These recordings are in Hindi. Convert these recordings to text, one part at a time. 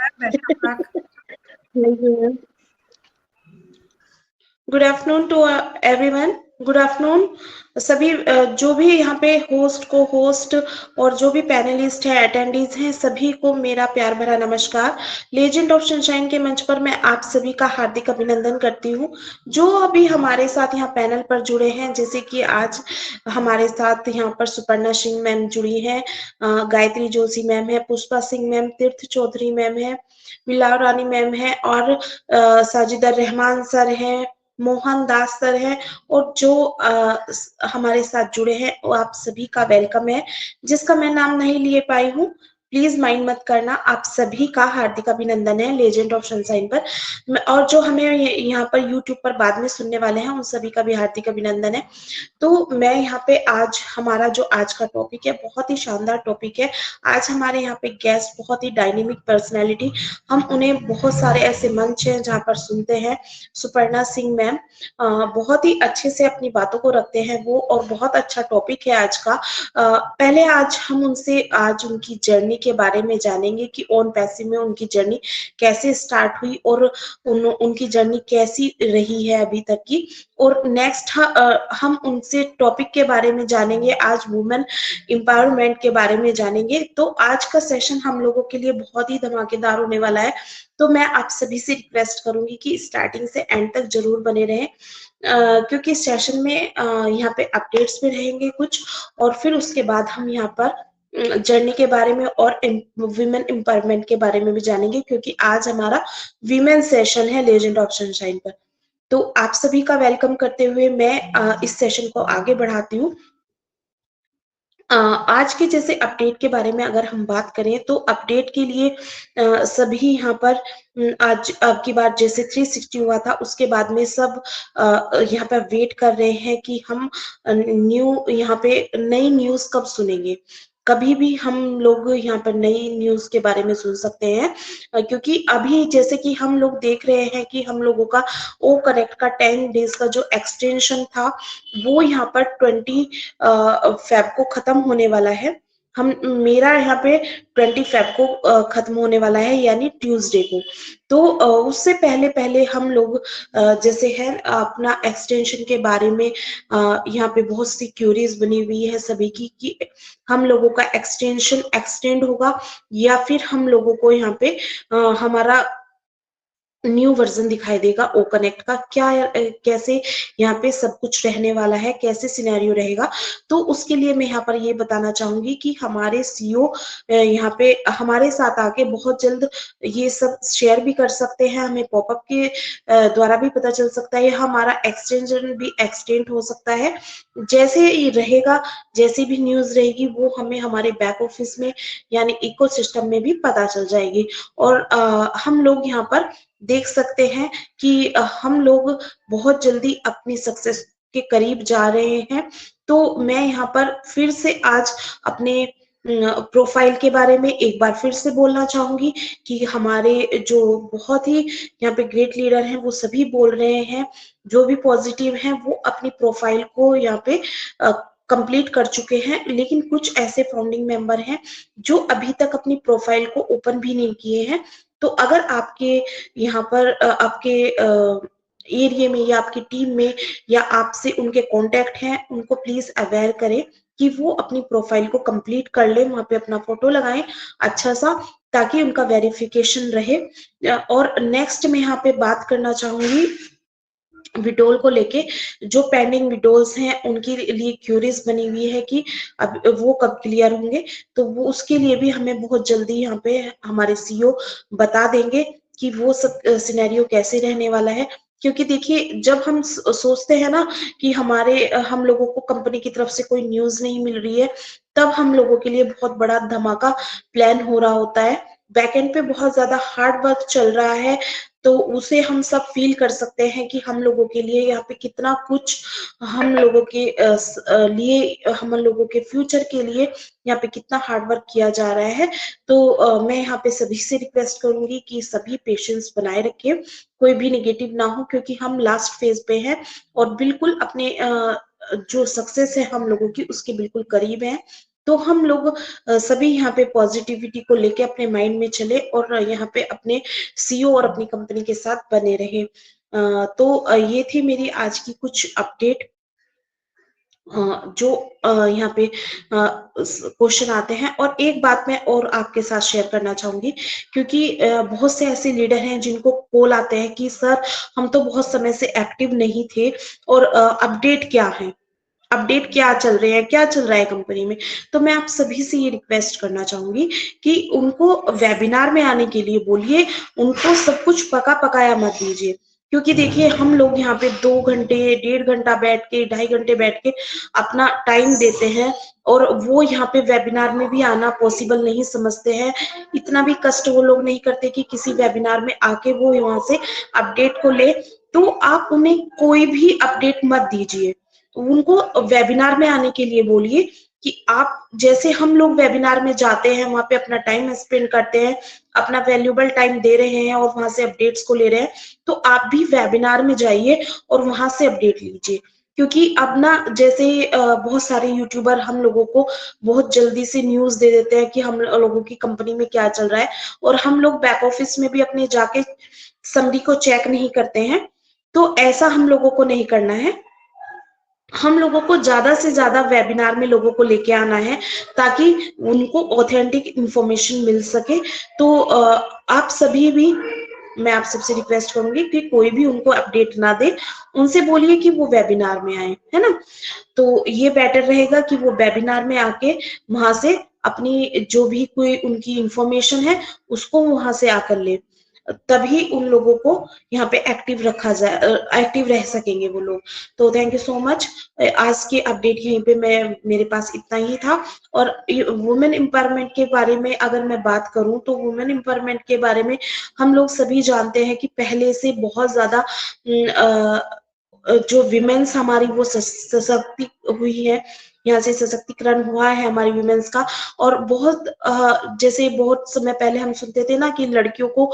Welcome back. Thank you, ma'am. Good afternoon to everyone. Good afternoon सभी जो भी यहाँ पे होस्ट को होस्ट और जो भी पैनलिस्ट है अटेंडीज हैं सभी को मेरा प्यार भरा नमस्कार। लेजेंड ऑफ सनशाइन के मंच पर मैं आप सभी का हार्दिक अभिनंदन करती हूँ जो अभी हमारे साथ यहाँ पैनल पर जुड़े हैं। जैसे कि आज हमारे साथ यहाँ पर सुपर्णा सिंह मैम जुड़ी हैं, गायत्री जोशी मैम है, पुष्पा सिंह मैम, तीर्थ चौधरी मैम है, बिलाव रानी मैम है और साजिदा रहमान सर हैं, मोहन दास सर हैं और जो हमारे साथ जुड़े हैं वो आप सभी का वेलकम है। जिसका मैं नाम नहीं लिए पाई हूँ प्लीज माइंड मत करना। आप सभी का हार्दिक अभिनंदन है लेजेंड ऑफ सनशाइन पर। और जो हमें यहाँ पर यूट्यूब पर बाद में सुनने वाले हैं उन सभी का भी हार्दिक अभिनंदन है। तो मैं यहाँ पे आज हमारा जो आज का टॉपिक है बहुत ही शानदार टॉपिक है। आज हमारे यहाँ पे गेस्ट बहुत ही डायनेमिक पर्सनैलिटी, हम उन्हें बहुत सारे ऐसे मंच हैं जहाँ पर सुनते हैं। सुपर्णा सिंह मैम बहुत ही अच्छे से अपनी बातों को रखते हैं वो और बहुत अच्छा टॉपिक है आज का। पहले आज हम उनसे आज उनकी जर्नी के बारे में जानेंगे कि ओन पैसिव में उनकी जर्नी कैसे स्टार्ट हुई और उनकी जर्नी कैसी रही है अभी तक की। और नेक्स्ट हम उनसे टॉपिक के बारे में जानेंगे, आज वुमेन एम्पावरमेंट के बारे में जानेंगे। तो आज का सेशन हम लोगों के लिए बहुत ही धमाकेदार होने वाला है। तो मैं आप सभी से रिक्वेस्ट करूंगी कि स्टार्टिंग से एंड तक जरूर बने रहें क्योंकि सेशन में यहाँ पे अपडेट्स भी रहेंगे कुछ और फिर उसके बाद हम यहाँ पर जर्नी के बारे में और विमेन एम्पावरमेंट के बारे में भी जानेंगे क्योंकि आज हमारा वीमेन सेशन है लेजेंड ऑफ सनशाइन पर। तो आप सभी का वेलकम करते हुए मैं इस सेशन को आगे बढ़ाती हूँ। आज के जैसे अपडेट के बारे में अगर हम बात करें तो अपडेट के लिए सभी यहाँ पर आज अब की बार जैसे 360 हुआ था उसके बाद में सब यहाँ पर वेट कर रहे हैं कि हम न्यू यहाँ पे नई न्यूज कब सुनेंगे। कभी भी हम लोग यहाँ पर नई न्यूज के बारे में सुन सकते हैं क्योंकि अभी जैसे कि हम लोग देख रहे हैं कि हम लोगों का ओ कनेक्ट का 10 डेज का जो एक्सटेंशन था वो यहाँ पर 20 फेब को खत्म होने वाला है। हम मेरा यहाँ पे 20 फेब को खत्म होने वाला है यानी ट्यूसडे को। तो उससे पहले पहले हम लोग जैसे है अपना एक्सटेंशन के बारे में यहाँ पे बहुत सी क्यूरीज बनी हुई है सभी की कि हम लोगों का एक्सटेंशन एक्सटेंड होगा या फिर हम लोगों को यहाँ पे हमारा न्यू वर्जन दिखाई देगा ओ कनेक्ट का। क्या कैसे यहाँ पे सब कुछ रहने वाला है, कैसे सिनेरियो रहेगा। तो उसके लिए मैं यहाँ पर ये बताना चाहूंगी कि हमारे सीईओ यहाँ पे हमारे साथ आके बहुत जल्द ये सब शेयर भी कर सकते हैं। हमें पॉपअप के द्वारा भी पता चल सकता है, हमारा एक्सटेंशन भी एक्सटेंड हो सकता है। जैसे ये रहेगा, जैसी भी न्यूज रहेगी वो हमें हमारे बैक ऑफिस में यानी इकोसिस्टम में भी पता चल जाएगी। और हम लोग यहाँ पर देख सकते हैं कि हम लोग बहुत जल्दी अपनी सक्सेस के करीब जा रहे हैं। तो मैं यहाँ पर फिर से आज अपने प्रोफाइल के बारे में एक बार फिर से बोलना चाहूंगी कि हमारे जो बहुत ही यहाँ पे ग्रेट लीडर हैं वो सभी बोल रहे हैं, जो भी पॉजिटिव हैं वो अपनी प्रोफाइल को यहाँ पे कंप्लीट कर चुके हैं। लेकिन कुछ ऐसे फाउंडिंग मेंबर हैं जो अभी तक अपनी प्रोफाइल को ओपन भी नहीं किए हैं। तो अगर आपके यहाँ पर आपके एरिया में या आपकी टीम में या आपसे उनके कांटेक्ट हैं उनको प्लीज अवेयर करें कि वो अपनी प्रोफाइल को कंप्लीट कर ले, वहां पे अपना फोटो लगाएं अच्छा सा ताकि उनका वेरिफिकेशन रहे। और नेक्स्ट मैं यहाँ पे बात करना चाहूंगी विडोल को लेके। जो पेंडिंग विडोल्स हैं उनके लिए क्यूरीज बनी हुई है कि अब वो कब क्लियर होंगे। तो वो उसके लिए भी हमें बहुत जल्दी यहाँ पे हमारे सीईओ बता देंगे कि वो सब सिनेरियो कैसे रहने वाला है। क्योंकि देखिए जब हम सोचते हैं ना कि हमारे हम लोगों को कंपनी की तरफ से कोई न्यूज नहीं मिल रही है तब हम लोगों के लिए बहुत बड़ा धमाका प्लान हो रहा होता है। बैकएंड पे बहुत ज्यादा हार्ड वर्क चल रहा है तो उसे हम सब फील कर सकते हैं कि हम लोगों के लिए यहाँ पे कितना कुछ हम लोगों के लिए हम लोगों के फ्यूचर के लिए यहाँ पे कितना हार्ड वर्क किया जा रहा है। तो मैं यहाँ पे सभी से रिक्वेस्ट करूंगी कि सभी पेशेंस बनाए रखें, कोई भी नेगेटिव ना हो क्योंकि हम लास्ट फेज पे हैं और बिल्कुल अपने जो सक्सेस है हम लोगों की उसके बिल्कुल करीब है। तो हम लोग सभी यहाँ पे पॉजिटिविटी को लेके अपने माइंड में चले और यहाँ पे अपने सीईओ और अपनी कंपनी के साथ बने रहे। तो ये थी मेरी आज की कुछ अपडेट जो यहाँ पे क्वेश्चन आते हैं। और एक बात मैं और आपके साथ शेयर करना चाहूंगी, क्योंकि बहुत से ऐसे लीडर हैं जिनको कॉल आते हैं कि सर हम तो बहुत समय से एक्टिव नहीं थे और अपडेट क्या है, अपडेट क्या चल रहे हैं, क्या चल रहा है कंपनी में। तो मैं आप सभी से ये रिक्वेस्ट करना चाहूंगी कि उनको वेबिनार में आने के लिए बोलिए, उनको सब कुछ पका पकाया मत दीजिए। क्योंकि देखिए हम लोग यहाँ पे 2 घंटे 1.5 घंटा बैठ के 2.5 घंटे बैठ के अपना टाइम देते हैं और वो यहाँ पे वेबिनार में भी आना पॉसिबल नहीं समझते हैं। इतना भी कष्ट वो लोग नहीं करते कि किसी वेबिनार में आके वो वहां से अपडेट को ले। तो आप उन्हें कोई भी अपडेट मत दीजिए, उनको वेबिनार में आने के लिए बोलिए कि आप जैसे हम लोग वेबिनार में जाते हैं, वहां पे अपना टाइम स्पेंड करते हैं, अपना वैल्यूबल टाइम दे रहे हैं और वहां से अपडेट्स को ले रहे हैं, तो आप भी वेबिनार में जाइए और वहां से अपडेट लीजिए। क्योंकि अब ना जैसे बहुत सारे यूट्यूबर हम लोगों को बहुत जल्दी से न्यूज दे देते हैं कि हम लोगों की कंपनी में क्या चल रहा है, और हम लोग बैक ऑफिस में भी अपने जाके समरी को चेक नहीं करते हैं। तो ऐसा हम लोगों को नहीं करना है, हम लोगों को ज्यादा से ज्यादा वेबिनार में लोगों को लेके आना है ताकि उनको ऑथेंटिक इंफॉर्मेशन मिल सके। तो आप सभी भी, मैं आप सबसे रिक्वेस्ट करूंगी कि कोई भी उनको अपडेट ना दे, उनसे बोलिए कि वो वेबिनार में आए, है ना। तो ये बेटर रहेगा कि वो वेबिनार में आके वहां से अपनी जो भी कोई उनकी इंफॉर्मेशन है उसको वहां से आकर ले, तभी उन लोगों को यहाँ पे एक्टिव रखा जाए, एक्टिव रह सकेंगे वो लोग। तो थैंक यू सो मच। आज के अपडेट यहीं पे मैं, मेरे पास इतना ही था। और वुमेन एम्पावरमेंट के बारे में अगर मैं बात करूं तो वुमेन एम्पावरमेंट के बारे में हम लोग सभी जानते हैं कि पहले से बहुत ज्यादा जो विमेन्स हमारी वो सशक्ति हुई है, यहाँ से सशक्तिकरण हुआ है हमारी विमेन्स का। और बहुत जैसे बहुत समय पहले हम सुनते थे ना कि लड़कियों को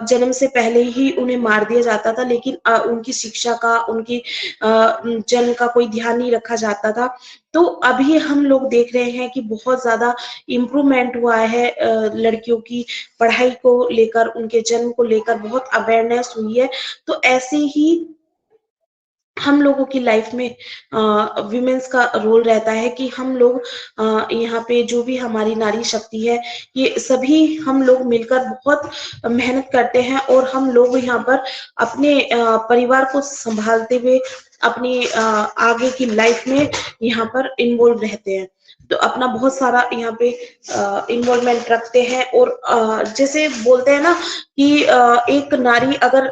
जन्म से पहले ही उन्हें मार दिया जाता था, लेकिन उनकी शिक्षा का, उनकी जन्म का कोई ध्यान नहीं रखा जाता था। तो अभी हम लोग देख रहे हैं कि बहुत ज्यादा इम्प्रूवमेंट हुआ है, लड़कियों की पढ़ाई को लेकर, उनके जन्म को लेकर बहुत अवेयरनेस हुई है। तो ऐसे ही हम लोगों की लाइफ में विमेंस का रोल रहता है कि हम लोग यहाँ पे जो भी हमारी नारी शक्ति है, ये सभी हम लोग मिलकर बहुत मेहनत करते हैं और हम लोग यहाँ पर अपने परिवार को संभालते हुए अपनी आगे की लाइफ में यहाँ पर इन्वॉल्व रहते हैं। तो अपना बहुत सारा यहाँ पे इन्वॉल्वमेंट रखते हैं। और जैसे बोलते हैं ना कि एक नारी अगर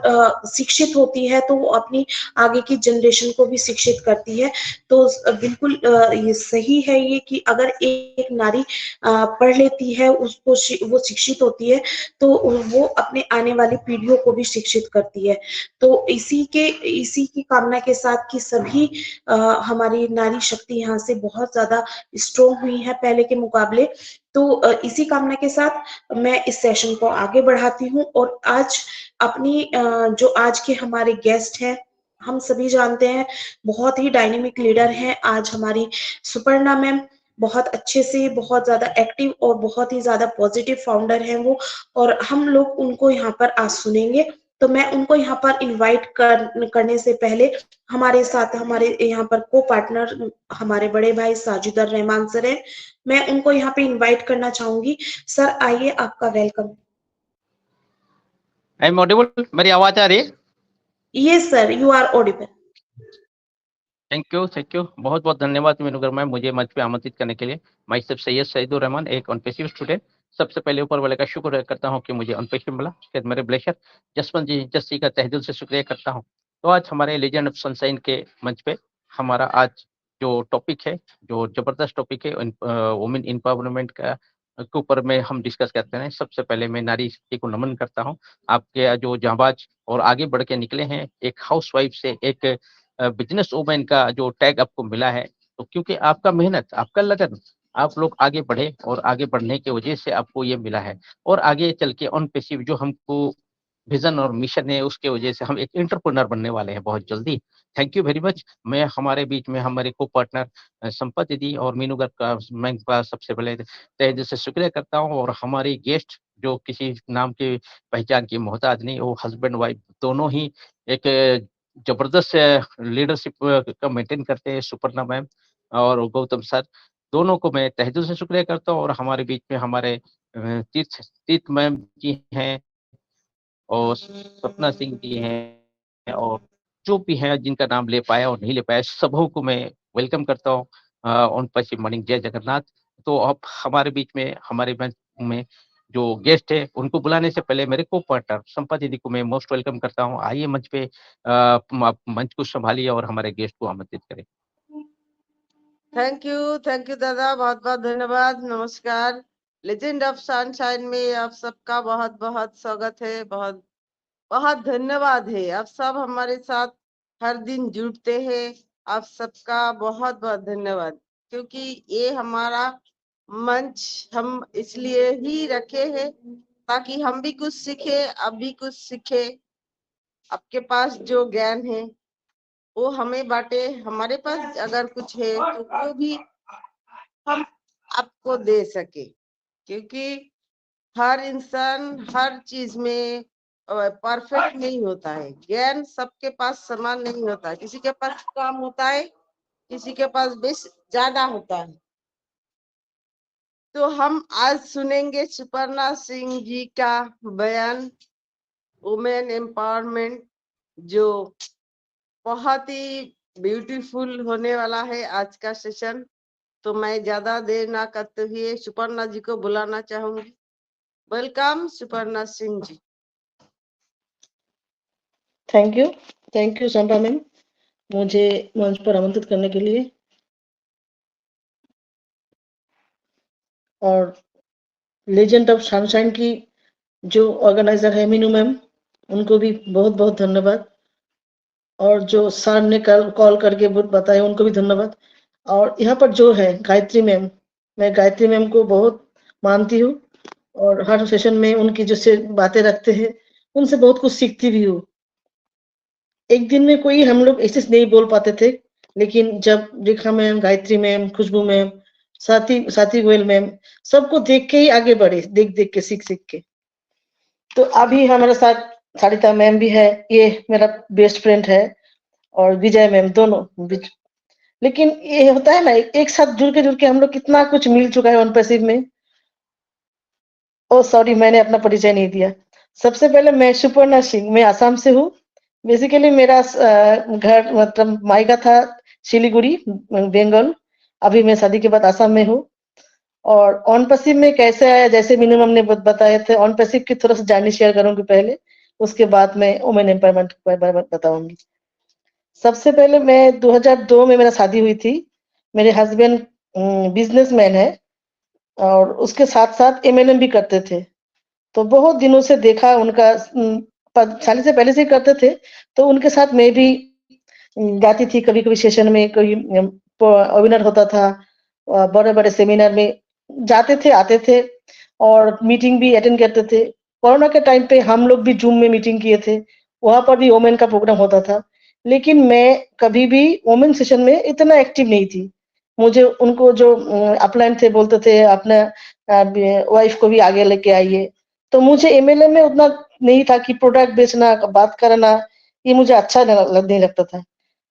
शिक्षित होती है तो वो अपनी आगे की जनरेशन को भी शिक्षित करती है। तो बिल्कुल ये सही है ये कि अगर एक नारी पढ़ लेती है, उसको वो शिक्षित होती है, तो वो अपने आने वाली पीढ़ियों को भी शिक्षित करती है। तो इसी की कामना के साथ कि सभी हमारी नारी शक्ति यहाँ से बहुत ज्यादा स्ट्रोंग हुई है पहले के मुकाबले। तो इसी कामना के साथ मैं इस सेशन को आगे बढ़ाती हूँ। और आज अपनी जो आज के हमारे गेस्ट हैं, हम सभी जानते हैं बहुत ही डायनेमिक लीडर हैं आज हमारी सुपर्णा मैम। बहुत अच्छे से, बहुत ज्यादा एक्टिव और बहुत ही ज्यादा पॉजिटिव फाउंडर हैं वो। और हम लोग उनको यहाँ पर आज सुनेंगे। तो मैं उनको यहाँ पर इनवाइट करने से पहले हमारे साथ, हमारे यहाँ पर को पार्टनर हमारे बड़े भाई साजिदर रहमान सर है, मैं उनको यहाँ पे इनवाइट करना चाहूंगी। सर आइए, आपका वेलकम। I am audible? मेरी आवाज आ रही है? Yes sir, you are audible. Thank you, thank you. बहुत बहुत धन्यवाद मीनूगर मैम, मुझे मंच पे आमंत्रित करने के लिए। माई सेल्फ सैयद सईदुर रहमान, एक अनपेसिव स्टूडेंट। सबसे पहले ऊपर वाले का शुक्र करता हूँ कि मुझे अनपेसिव मिला। फिर मेरे ब्लेशर जसवंत जी जस्सी का तहे दिल से शुक्रिया करता हूँ। तो आज हमारे लीजेंड ऑफ सनशाइन के मंच पे हमारा आज जो टॉपिक है, जो जबरदस्त टॉपिक है, वुमेन एम्पावरमेंट का के ऊपर में हम डिस्कस करते हैं। सबसे पहले मैं नारी शक्ति को नमन करता हूँ। आपके जो जांबाज और आगे बढ़ के निकले हैं, एक हाउसवाइफ से एक बिजनेस वूमेन का जो टैग आपको मिला है, तो क्योंकि आपका मेहनत, आपका लगन, आप लोग आगे बढ़े और आगे बढ़ने की वजह से आपको ये मिला है। और आगे चल के ऑन पेसिव जो हमको विजन और मिशन है, उसके वजह से हम एक एंटरप्रेन्योर बनने वाले हैं बहुत जल्दी। Thank you very much. मैं हमारे बीच में हमारे को पार्टनर संपत दीदी और मीनू गर्ग का मैं इनका सबसे पहले तहे दिल से शुक्रिया करता हूँ, और हमारे गेस्ट जो किसी नाम की पहचान की मोहताज नहीं, वो हस्बैंड वाइफ दोनों ही एक जबरदस्त लीडरशिप का मेंटेन करते हैं, सुपर्णा मैम और गौतम सर, दोनों को मैं तहे दिल से शुक्रिया करता हूँ। और हमारे बीच में हमारे तीर्थ तीर्थ मैम जी हैं और सपना सिंह जी हैं, और जो भी हैं जिनका नाम ले पाया और नहीं ले पाया, सबों को मैं वेलकम करता हूँ ऑन पश्चिम मॉर्निंग। जय जगन्नाथ। तो अब हमारे बीच में हमारे मंच में जो गेस्ट है उनको बुलाने से पहले मेरे को पार्टनर संपा दीदी को मैं मोस्ट वेलकम करता हूँ। आइए मंच पे आप मंच को संभालिए और हमारे गेस्ट को आमंत्रित करें। थैंक यू दादा, बहुत बहुत धन्यवाद। नमस्कार। लेजेंड ऑफ सनशाइन में आप सबका बहुत बहुत स्वागत है, बहुत बहुत धन्यवाद है। आप सब हमारे साथ हर दिन जुड़ते हैं, आप सबका बहुत बहुत धन्यवाद, क्योंकि ये हमारा मंच हम इसलिए ही रखे हैं ताकि हम भी कुछ सीखे, आप भी कुछ सीखे। आपके पास जो ज्ञान है वो हमें बांटे, हमारे पास अगर कुछ है तो वो भी हम आपको दे सके, क्योंकि हर इंसान हर चीज में परफेक्ट नहीं होता है। ज्ञान सबके पास समान नहीं होता है, किसी के पास कम होता है, किसी के पास बेस ज्यादा होता है। तो हम आज सुनेंगे सुपर्णा सिंह जी का बयान, वुमेन एम्पावरमेंट, जो बहुत ही ब्यूटीफुल होने वाला है आज का सेशन। तो मैं ज्यादा देर ना करते हुए सुपर्णा जी को बुलाना चाहूंगी। Welcome Suparna Singh ji. Thank you Sampa ma'am, मुझे मंच पर आमंत्रित करने के लिए। और लेजेंड ऑफ सनशाइन की जो ऑर्गेनाइजर है मीनू मैम, उनको भी बहुत बहुत धन्यवाद। और जो सर ने कॉल करके बताया, उनको भी धन्यवाद। और यहाँ पर जो है गायत्री मैम, मैं गायत्री मैम को बहुत मानती हूँ, और हर सेशन में उनकी जो से बातें रखते हैं उनसे बहुत कुछ सीखती भी हूँ। एक दिन में कोई हम लोग ऐसे नहीं बोल पाते थे, लेकिन जब रेखा मैम, गायत्री मैम, खुशबू मैम, साथी गोयल मैम, सबको देख के ही आगे बढ़े, देख देख के, सीख सीख के। तो अभी हमारे साथ सारिता मैम भी है, ये मेरा बेस्ट फ्रेंड है, और विजय मैम, दोनों। लेकिन ये होता है ना, एक साथ जुड़ के हम लोग कितना कुछ मिल चुका है ऑन पैसिव में। ओ सॉरी, मैंने अपना परिचय नहीं दिया। सबसे पहले मैं सुपर्णा सिंह, मैं आसाम से हूँ। बेसिकली मेरा घर मतलब मायका था सिलीगुड़ी, बंगाल। अभी मैं शादी के बाद आसाम में हूँ। और ऑन पैसिव में कैसे आया, जैसे मिनिमम ने बताए थे, ऑन पैसिव की थोड़ा सा जर्नी शेयर करूंगी पहले, उसके बाद मैं वुमेन एम्पावरमेंट के बारे में बताऊंगी। सबसे पहले मैं 2002 में मेरा शादी हुई थी। मेरे हस्बैंड बिजनेसमैन है, और उसके साथ साथ एमएलएम भी करते थे। तो बहुत दिनों से देखा उनका, शादी से पहले से ही करते थे, तो उनके साथ मैं भी जाती थी कभी कभी सेशन में, कोई वेबिनार होता था, बड़े बड़े सेमिनार में जाते थे, आते थे, और मीटिंग भी अटेंड करते थे। कोरोना के टाइम पे हम लोग भी जूम में मीटिंग किए थे, वहां पर भी वोमेन का प्रोग्राम होता था। लेकिन मैं कभी भी वोमेन सेशन में इतना एक्टिव नहीं थी। मुझे उनको जो अपलाइन थे बोलते थे अपना वाइफ को भी आगे लेके आइए। तो मुझे एमएलए में उतना नहीं था कि प्रोडक्ट बेचना, बात करना, ये मुझे अच्छा नहीं लगता था।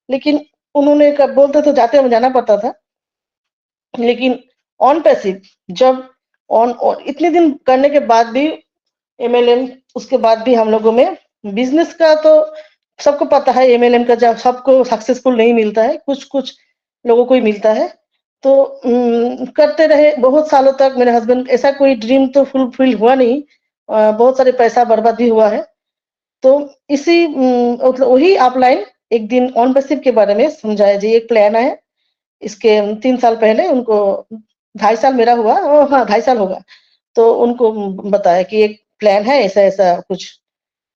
लेकिन उन्होंने कब बोलते थे, जाते जाना पड़ता था। लेकिन ऑन पैसिव जब ऑन इतने दिन करने के बाद भी, एमएलएम, उसके बाद भी हम लोगों में बिजनेस का तो सबको पता है, एमएलएम का जब सबको सक्सेसफुल नहीं मिलता है, कुछ कुछ लोगों को ही मिलता है। तो करते रहे बहुत सालों तक। मेरे हस्बैंड, ऐसा कोई ड्रीम तो फुलफिल हुआ नहीं, बहुत सारे पैसा बर्बाद भी हुआ है। तो इसी मतलब वही अपलाइन एक दिन ऑन पैसिव के बारे में समझाया जी, एक प्लान है। इसके 3 साल पहले उनको, 2.5 साल मेरा हुआ, हाँ 2.5 साल होगा। तो उनको बताया कि एक प्लान है ऐसा ऐसा कुछ।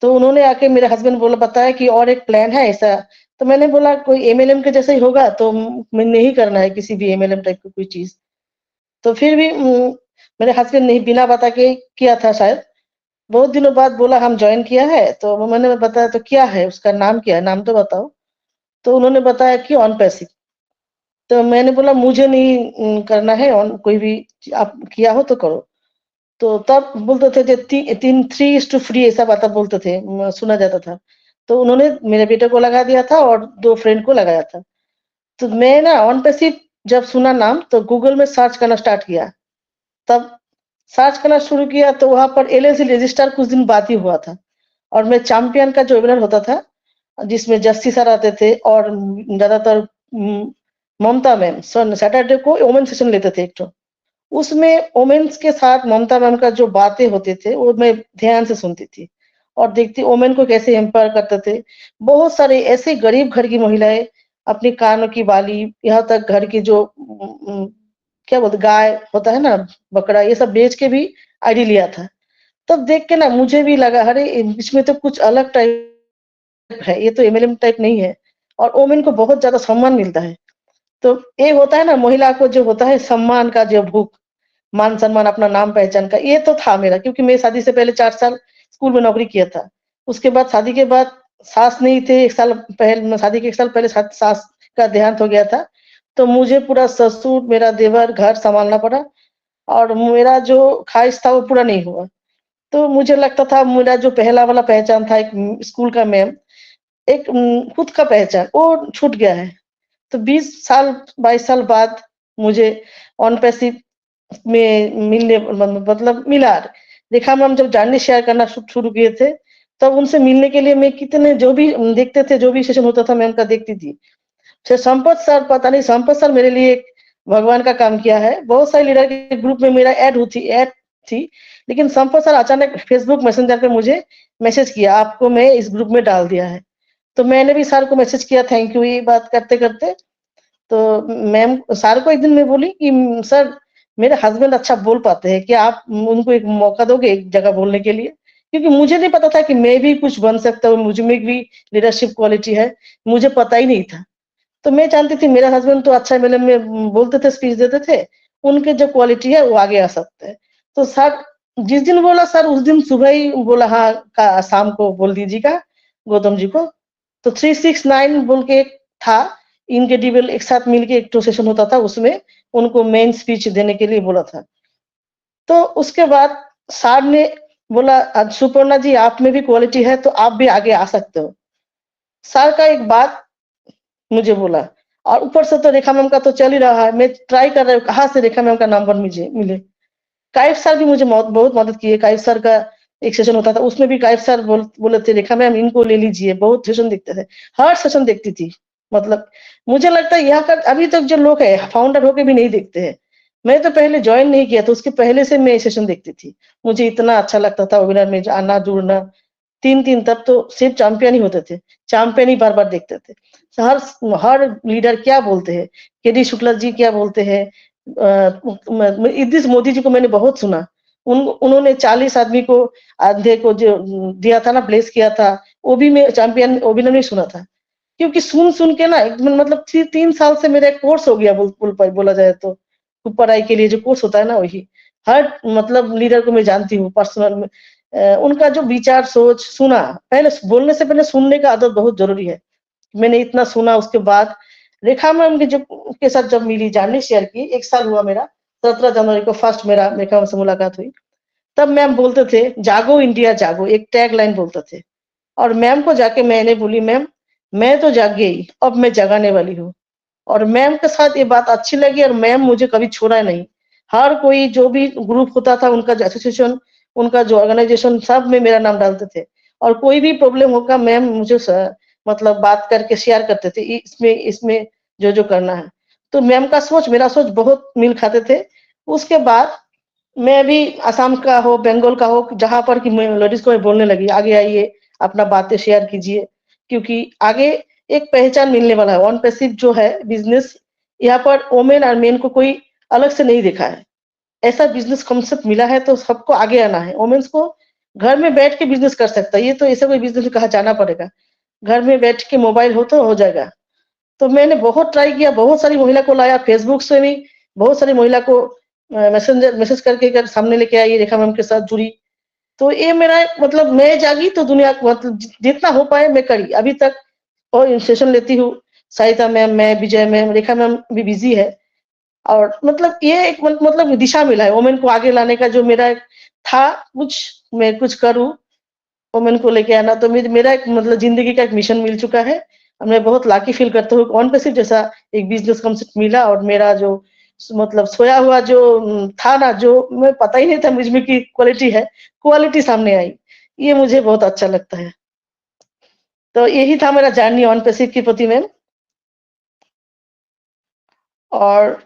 तो उन्होंने आके, मेरे हस्बैंड बोला, बताया कि और एक प्लान है ऐसा। तो मैंने बोला कोई एमएलएम के जैसा ही होगा, तो मैं नहीं करना है किसी भी एमएलएम टाइप की कोई चीज। तो फिर भी मेरे हस्बैंड ने बिना बता के किया था शायद। बहुत दिनों बाद बोला हम ज्वाइन किया है, तो मैंने बताया तो क्या है उसका नाम क्या है, नाम तो बताओ। तो उन्होंने बताया कि ऑन पैसिव। तो मैंने बोला मुझे नहीं करना है ऑन, कोई भी आप किया हो तो करो। तो तब बोलते थे जो 3:3 ऐसा बात बोलते थे, सुना जाता था। तो उन्होंने मेरे बेटे को लगा दिया था और 2 फ्रेंड को लगाया था। तो मैं ना ऑन पैसिव जब सुना नाम तो गूगल में सर्च करना स्टार्ट किया। तब सर्च करना शुरू किया तो वहां पर एलआईसी रजिस्टर कुछ दिन बाद ही हुआ था, और मैं चैंपियन का जो वेबिनार होता था जिसमें जस्सी सर आते थे और ज्यादातर ममता मैम सैटरडे को वोमेन सेशन लेते थे एक तो, उसमें वोमेन्स के साथ ममता मैम का जो बातें होते थे वो मैं ध्यान से सुनती थी और देखती वोमेन को कैसे एम्पावर करते थे। बहुत सारे ऐसे गरीब घर की महिलाएं अपनी कानों की बाली, यहाँ तक घर की जो क्या बोलते गाय होता है ना, बकरा, ये सब बेच के भी आईडी लिया था। तब देख के ना मुझे भी लगा अरे इसमें तो कुछ अलग टाइप है, ये तो एमएलएम टाइप नहीं है, और वोमेन को बहुत ज्यादा सम्मान मिलता है। तो एक होता है ना महिला को जो होता है सम्मान का जो भूख, मान सम्मान, अपना नाम पहचान का, ये तो था मेरा, क्योंकि मैं शादी से पहले 4 साल स्कूल में नौकरी किया था। उसके बाद शादी के बाद सास नहीं थे, 1 साल पहले शादी के 1 साल पहले सास का देहांत हो गया था। तो मुझे पूरा ससुर, मेरा देवर, घर संभालना पड़ा, और मेरा जो ख्वाहिश था वो पूरा नहीं हुआ। तो मुझे लगता था मेरा जो पहला वाला पहचान था एक स्कूल का मैम, एक खुद का पहचान वो छूट गया है। तो 20 साल 22 साल बाद मुझे ऑन पैसिव में मिलने मतलब मिला। रेखा मैम जब जानने शेयर करना शुरू किए थे तब उनसे मिलने के लिए मैं कितने जो भी देखते थे, जो भी सेशन होता था मैं उनका देखती थी। फिर संपत सर, पता नहीं संपत सर मेरे लिए एक भगवान का काम किया है। बहुत सारे लीडर के ग्रुप में मेरा ऐड थी, लेकिन संपत सर अचानक फेसबुक मैसेंजर पे मुझे मैसेज किया, आपको मैं इस ग्रुप में डाल दिया है। तो मैंने भी सर को मैसेज किया थैंक यू, ये बात करते करते तो मैम सर को एक दिन मैं बोली कि सर मेरे हस्बैंड अच्छा बोल पाते हैं, क्या आप उनको एक मौका दोगे एक जगह बोलने के लिए? क्योंकि मुझे नहीं पता था कि मैं भी कुछ बन सकता हूँ, मुझ में भी लीडरशिप क्वालिटी है, मुझे पता ही नहीं था। तो मैं जानती थी मेरा हस्बैंड तो अच्छा एमएलएम में बोलते थे, स्पीच देते थे, उनके जो क्वालिटी है वो आगे आ सकते हैं। तो सर जिस दिन बोला सर उस दिन सुबह ही बोला हाँ शाम को बोल दीजिएगा गौतम जी को। तो 369 बोल के एक था, इनके डिबल एक साथ मिलके एक तो सेशन होता था, उसमें उनको मेन स्पीच देने के लिए बोला था। तो उसके बाद सर ने बोला सुपर्णा जी आप में भी क्वालिटी है तो आप भी आगे आ सकते हो। सर का एक बात मुझे बोला, और ऊपर से तो रेखा मैम का तो चल ही रहा है, मैं ट्राई कर रहा हूँ कहाँ से रेखा मैम का नंबर मुझे मिले। काइफ सर भी मुझे बहुत मदद किए। काइफ सर का एक सेशन होता था, उसमें भी काइफ सर बोले थे रेखा मैम इनको ले लीजिए, बहुत सेशन देखते थे, हर सेशन देखती थी। मतलब मुझे लगता है यहाँ का अभी तक जो लोग है फाउंडर होके भी नहीं देखते हैं। मैं तो पहले ज्वाइन नहीं किया था, उसके पहले से मैं सेशन देखती थी, मुझे इतना अच्छा लगता था वेबिनार में आना जुड़ना। 3 तब तो सिर्फ चैंपियन ही होते थे, चैंपियन ही बार बार देखते थे। हर हर लीडर क्या बोलते हैं, केडी शुक्ला जी क्या बोलते हैं, इद्रिस मोदी जी को मैंने बहुत सुना। उन्होंने 40 आदमी को आधे को जो दिया था ना, ब्लेस किया था, वो भी मैं चैंपियन वेबिनार में सुना था। क्योंकि सुन के ना मतलब 3 साल से मेरा एक कोर्स हो गया बोला जाए तो, पढ़ाई के लिए जो कोर्स होता है ना वही। हर मतलब लीडर को मैं जानती हूँ पर्सनल, उनका जो विचार सोच सुना, पहले बोलने से पहले सुनने का आदत बहुत जरूरी है। मैंने इतना सुना, उसके बाद रेखा मैम के साथ जब मिली, जानने शेयर की, 1 साल हुआ मेरा, 17 जनवरी को फर्स्ट मेरा रेखा मैम से मुलाकात हुई। तब मैम बोलते थे जागो इंडिया जागो, एक टैग लाइन बोलते थे। और मैम को जाके मैंने बोली मैम मैं तो जाग गई, अब मैं जगाने वाली हूँ। और मैम के साथ ये बात अच्छी लगी, और मैम मुझे कभी छोड़ा नहीं। हर कोई जो भी ग्रुप होता था उनका जो एसोसिएशन, उनका जो ऑर्गेनाइजेशन, सब में मेरा नाम डालते थे। और कोई भी प्रॉब्लम होगा मैम मुझे मतलब बात करके शेयर करते थे, इसमें इसमें जो करना है। तो मैम का सोच मेरा सोच बहुत मिल खाते थे। उसके बाद मैं भी असम का हो, बंगाल का हो, जहां पर कि मैं लेडीज को मैं बोलने लगी आगे आइए अपना बातें शेयर कीजिए, क्योंकि आगे एक पहचान मिलने वाला है। ऑन पैसिव जो है बिजनेस, यहाँ पर वोमेन और मेन को कोई अलग से नहीं देखा है। ऐसा बिजनेस कॉन्सेप्ट मिला है तो सबको आगे आना है। वोमेन्स को घर में बैठ के बिजनेस कर सकता है, ये तो ऐसा कोई बिजनेस कहा जाना पड़ेगा, घर में बैठ के मोबाइल हो तो हो जाएगा। तो मैंने बहुत ट्राई किया, बहुत सारी महिला को लाया, फेसबुक से भी बहुत सारी महिला को मैसेज करके सामने लेके आई, रेखा मैम के साथ जुड़ी। तो ये मेरा मतलब मैं जागी तो दुनिया मतलब जितना हो पाए मैं करी। अभी तक और सेशन लेती हूँ, सरिता मैम, मैं विजय मैम, रेखा मैम भी बिजी है, और मतलब ये एक मतलब दिशा मिला है वोमेन को आगे लाने का। जो मेरा था कुछ मैं कुछ करूँ वोमेन को लेके आना, तो मेरा एक मतलब जिंदगी का एक मिशन मिल चुका है। और मैं बहुत लाकी फील करता हूँ ऑन पे सिर्फ जैसा एक बिजनेस कांसेप्ट मिला, और मेरा जो मतलब सोया हुआ जो था ना, जो मैं पता ही नहीं था मुझ में की क्वालिटी है, क्वालिटी सामने आई। ये मुझे बहुत अच्छा लगता है। तो यही था मेरा जर्नी ऑन पैसिव के प्रति मैम। और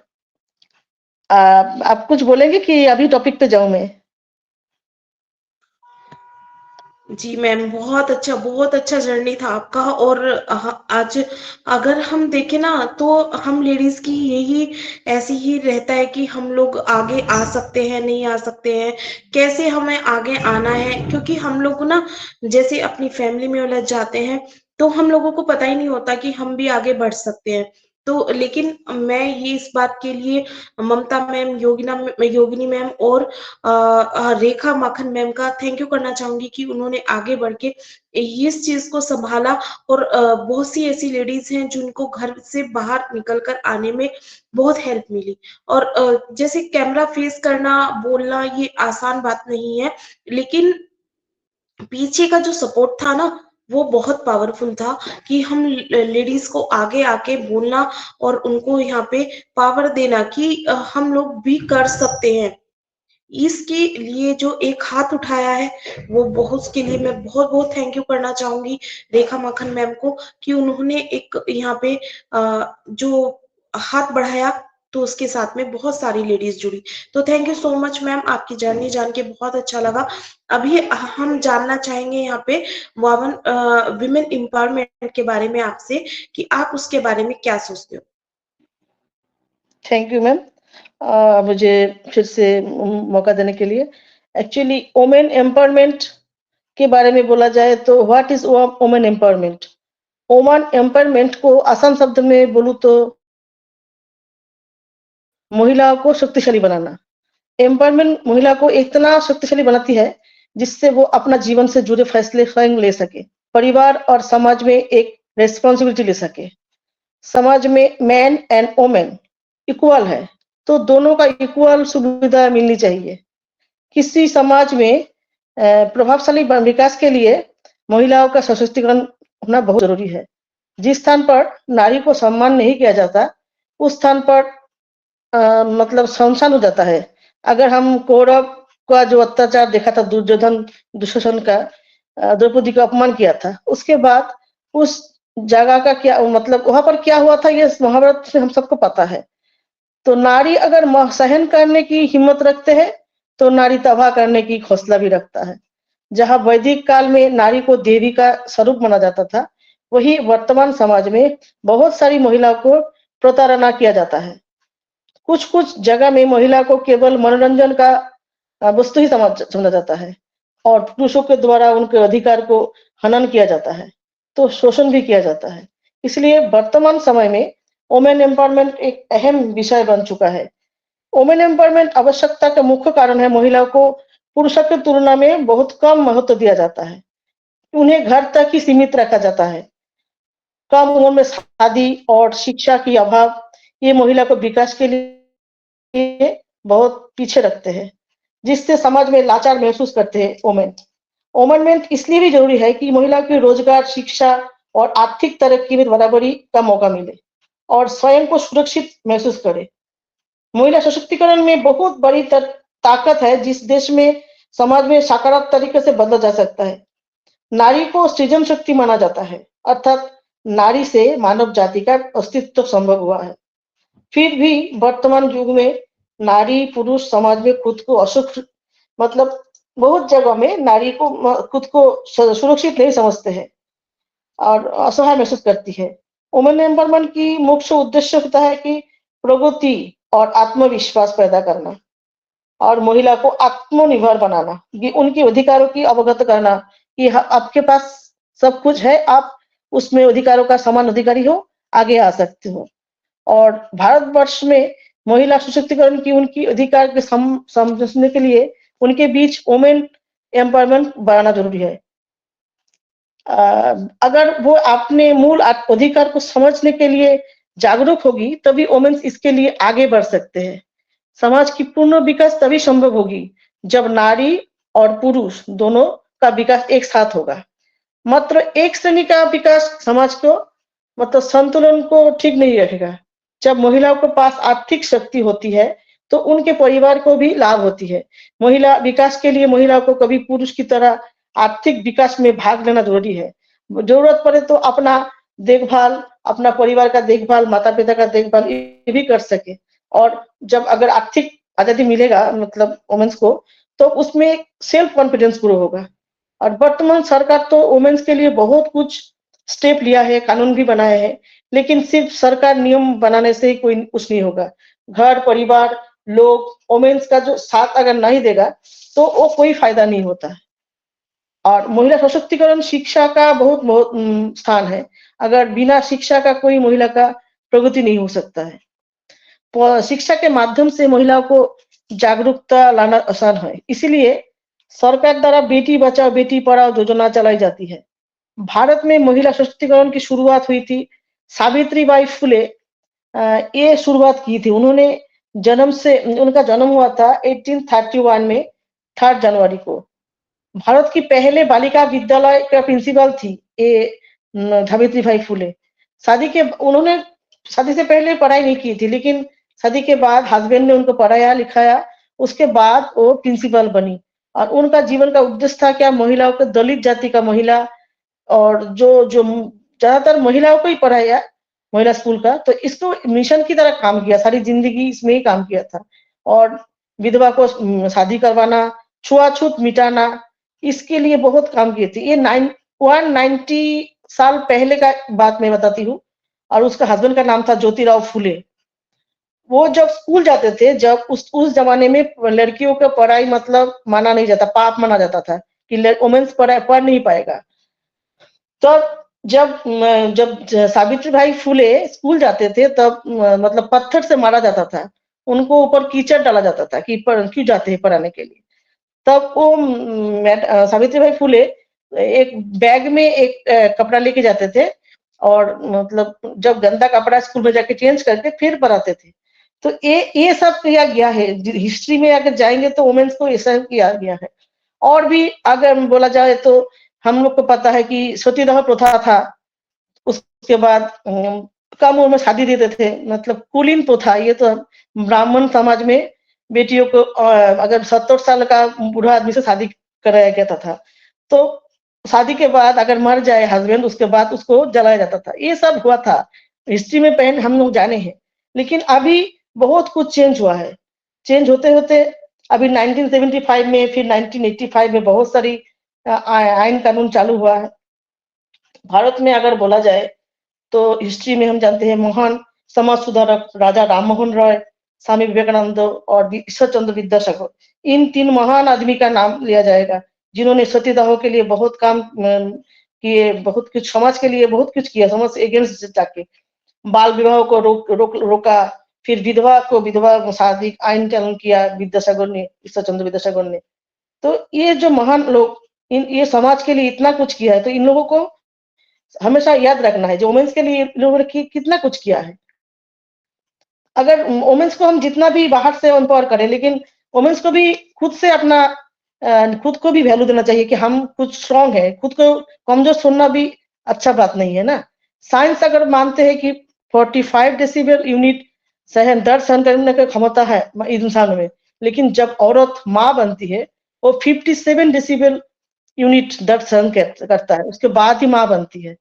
आप कुछ बोलेंगे कि अभी टॉपिक पे जाऊं मैं? जी मैम, बहुत अच्छा जर्नी था आपका। और आज अगर हम देखें ना, तो हम लेडीज की यही ऐसी ही रहता है कि हम लोग आगे आ सकते हैं, नहीं आ सकते हैं, कैसे हमें आगे आना है। क्योंकि हम लोग ना जैसे अपनी फैमिली में उलझ जाते हैं, तो हम लोगों को पता ही नहीं होता कि हम भी आगे बढ़ सकते हैं। तो लेकिन मैं ये इस बात के लिए ममता मैम, योगिनी मैम और रेखा माखन मैम का थैंक यू करना चाहूंगी कि उन्होंने आगे बढ़ के इस चीज को संभाला। और बहुत सी ऐसी लेडीज हैं जिनको घर से बाहर निकल कर आने में बहुत हेल्प मिली। और जैसे कैमरा फेस करना, बोलना ये आसान बात नहीं है, लेकिन पीछे का जो सपोर्ट था ना, वो बहुत पावरफुल था कि हम लेडीज को आगे आके बोलना और उनको यहाँ पे पावर देना कि हम लोग भी कर सकते हैं। इसके लिए जो एक हाथ उठाया है, वो बहुत, उसके लिए मैं बहुत बहुत थैंक यू करना चाहूंगी रेखा माखन मैम को कि उन्होंने एक यहाँ पे जो हाथ बढ़ाया, तो उसके साथ में बहुत सारी लेडीज जुड़ी। तो thank you so much ma'am, आपकी जर्नी जान के बहुत अच्छा लगा। अभी हम जानना चाहेंगे यहाँ पे विमेन एम्पावरमेंट के बारे में आपसे, कि आप उसके बारे में क्या सोचते हो। थैंक यू मैम, मुझे फिर से मौका देने के लिए। एक्चुअली वोमेन एम्पावरमेंट के बारे में बोला जाए तो what is women empowerment? Women empowerment को आसान शब्द में बोलूं तो महिलाओं को शक्तिशाली बनाना। एम्पावरमेंट महिला को इतना शक्तिशाली बनाती है जिससे वो अपना जीवन से जुड़े फैसले स्वयं ले सके, परिवार और समाज में एक रेस्पॉन्सिबिलिटी ले सके। समाज में मैन एंड वोमेन इक्वल है, तो दोनों का इक्वल सुविधा मिलनी चाहिए। किसी समाज में प्रभावशाली विकास के लिए महिलाओं का सशक्तिकरण होना बहुत जरूरी है। जिस स्थान पर नारी को सम्मान नहीं किया जाता, उस स्थान पर मतलब शमशान हो जाता है। अगर हम कौरव का जो अत्याचार देखा था, दुर्योधन दुशासन का द्रौपदी का अपमान किया था, उसके बाद उस जगह का क्या मतलब वहां पर क्या हुआ था, ये महाभारत से हम सबको पता है। तो नारी अगर सहन करने की हिम्मत रखते हैं, तो नारी तबाह करने की हौसला भी रखता है। जहां वैदिक काल में नारी को देवी का स्वरूप माना जाता था, वही वर्तमान समाज में बहुत सारी महिलाओं को प्रताड़ना किया जाता है। कुछ कुछ जगह में महिला को केवल मनोरंजन का वस्तु ही समझा जाता है, और पुरुषों के द्वारा उनके अधिकार को हनन किया जाता है, तो शोषण भी किया जाता है। इसलिए वर्तमान समय में वोमेन एम्पावरमेंट एक अहम विषय बन चुका है। वोमेन एम्पावरमेंट आवश्यकता का मुख्य कारण है महिलाओं को पुरुषों की तुलना में बहुत कम महत्व दिया जाता है। उन्हें घर तक ही सीमित रखा जाता है। कम उम्र में शादी और शिक्षा की अभाव ये महिला को विकास के लिए बहुत पीछे रखते हैं, जिससे समाज में लाचार महसूस करते हैं वोमेन। वोमेनमेंट इसलिए भी जरूरी है कि महिला को रोजगार, शिक्षा और आर्थिक तरक्की में बराबरी का मौका मिले और स्वयं को सुरक्षित महसूस करे। महिला सशक्तिकरण में बहुत बड़ी ताकत है, जिस देश में समाज में सकारात्मक तरीके से बदला जा सकता है। नारी को सृजन शक्ति माना जाता है, अर्थात नारी से मानव जाति का अस्तित्व संभव हुआ है। फिर भी वर्तमान युग में नारी पुरुष समाज में खुद को असुख मतलब बहुत जगह में नारी को खुद को सुरक्षित नहीं समझते हैं और असहाय महसूस करती है। वुमेन एम्पावरमेंट की मुख्य उद्देश्य होता है कि प्रगति और आत्मविश्वास पैदा करना और महिला को आत्मनिर्भर बनाना, ये उनके अधिकारों की अवगत करना कि आपके पास सब कुछ है, आप उसमें अधिकारों का समान अधिकारी हो, आगे आ सकते हो। और भारतवर्ष में महिला सशक्तिकरण की उनकी अधिकार के समझने के लिए उनके बीच वोमेन एम्पावरमेंट बढ़ाना जरूरी है। अगर वो अपने मूल अधिकार को समझने के लिए जागरूक होगी, तभी वुमेन्स इसके लिए आगे बढ़ सकते हैं। समाज की पूर्ण विकास तभी संभव होगी जब नारी और पुरुष दोनों का विकास एक साथ होगा। मात्र एक श्रेणी का विकास समाज को मतलब संतुलन को ठीक नहीं रखेगा। जब महिलाओं के पास आर्थिक शक्ति होती है, तो उनके परिवार को भी लाभ होती है। महिला विकास के लिए महिलाओं को कभी पुरुष की तरह आर्थिक विकास में भाग लेना जरूरी है। जरूरत पड़े तो अपना देखभाल, अपना परिवार का देखभाल, माता-पिता का देखभाल ये भी कर सके। और जब अगर आर्थिक आज़ादी मिलेगा मतलब वुमेन्स को, तो उसमें सेल्फ कॉन्फिडेंस ग्रो होगा। और वर्तमान सरकार तो वुमेन्स के लिए बहुत कुछ स्टेप लिया है, कानून भी बनाए हैं, लेकिन सिर्फ सरकार नियम बनाने से ही कोई कुछ नहीं होगा। घर, परिवार, लोग वुमेन्स का जो साथ अगर नहीं देगा, तो वो कोई फायदा नहीं होता। और महिला सशक्तिकरण शिक्षा का बहुत स्थान है। अगर बिना शिक्षा का कोई महिला का प्रगति नहीं हो सकता है। शिक्षा के माध्यम से महिलाओं को जागरूकता लाना आसान है। इसीलिए सरकार द्वारा बेटी बचाओ बेटी पढ़ाओ योजना चलाई जाती है। भारत में महिला सशक्तिकरण की शुरुआत हुई थी। सावित्रीबाई फुले ये शुरुआत की थी। उनका जन्म हुआ था 1831 में 3 जनवरी को। भारत की पहले बालिका विद्यालय का प्रिंसिपल थी सावित्रीबाई फुले। उन्होंने शादी से पहले पढ़ाई नहीं की थी, लेकिन शादी के बाद हस्बैंड ने उनको पढ़ाया लिखाया, उसके बाद वो प्रिंसिपल बनी। और उनका जीवन का उद्देश्य था क्या, महिलाओं को, दलित जाति का महिला और जो ज्यादातर महिलाओं को ही पढ़ाया महिला स्कूल का, तो इसको मिशन की तरह काम किया, सारी जिंदगी इसमें ही काम किया था। और विधवा को शादी करवाना, छुआछूत मिटाना, इसके लिए बहुत काम किए थे। ये 190 साल पहले का बात मैं बताती हूँ। और उसका हस्बैंड का नाम था ज्योतिराव फुले। वो जब स्कूल जाते थे, जब उस जमाने में लड़कियों का पढ़ाई मतलब माना नहीं जाता, पाप माना जाता था कि वुमेन्स पढ़ नहीं पाएगा। तो जब सावित्रीबाई फुले स्कूल जाते थे, तब मतलब पत्थर से मारा जाता था, उनको ऊपर कीचड़ डाला जाता था कि क्यों जाते हैं पढ़ाने के लिए। तब वो सावित्रीबाई फुले एक बैग में एक कपड़ा लेके जाते थे, और मतलब जब गंदा कपड़ा स्कूल में जाके चेंज करके फिर पढ़ाते थे। तो ये सब किया गया है। हिस्ट्री में अगर जाएंगे तो वुमेन्स को ऐसा किया गया है। और भी अगर बोला जाए तो हम लोग को पता है कि सतीदाह प्रथा था। उसके बाद कम उम्र में शादी देते थे, मतलब कुलीन प्रथा। ये तो ब्राह्मण समाज में बेटियों को अगर 70 साल का बूढ़ा आदमी से शादी कराया गया था, तो शादी के बाद अगर मर जाए हस्बैंड, उसके बाद उसको जलाया जाता था। ये सब हुआ था, हिस्ट्री में पहले हम लोग जाने हैं। लेकिन अभी बहुत कुछ चेंज हुआ है। चेंज होते होते अभी 1975 में, फिर 1985 में बहुत सारी आईन कानून चालू हुआ है। भारत में अगर बोला जाए तो हिस्ट्री में हम जानते हैं महान समाज सुधारक राजा राममोहन रॉय, स्वामी विवेकानंद और ईश्वर चंद्र विद्यासागर, इन 3 महान आदमी का नाम लिया जाएगा, जिन्होंने सतीदाह के लिए बहुत काम किए, बहुत कुछ समाज के लिए बहुत कुछ किया, समाज से अगेंस्ट जाके बाल विवाह को रोका, फिर विधवा को विधवा शादी आईन चालन किया विद्यासागर ने, ईश्वर चंद्र विद्यासागर ने। तो ये जो महान लोग ये समाज के लिए इतना कुछ किया है, तो इन लोगों को हमेशा याद रखना है, जो वुमेन्स के लिए लोगों ने कितना कुछ किया है। अगर वुमेन्स को हम जितना भी बाहर से एम्पावर करें, लेकिन वुमेन्स को भी खुद से अपना खुद को भी वैल्यू देना चाहिए कि हम कुछ स्ट्रांग है। खुद को कमजोर सुनना भी अच्छा बात नहीं है ना। साइंस अगर मानते हैं कि 45 डेसिबल यूनिट दर्द सहन करने की क्षमता है इंसान में, लेकिन जब औरत माँ बनती है, वो 57 डेसिबल यूनिट दर्द सहन करता है, उसके बाद ही माँ बनती है।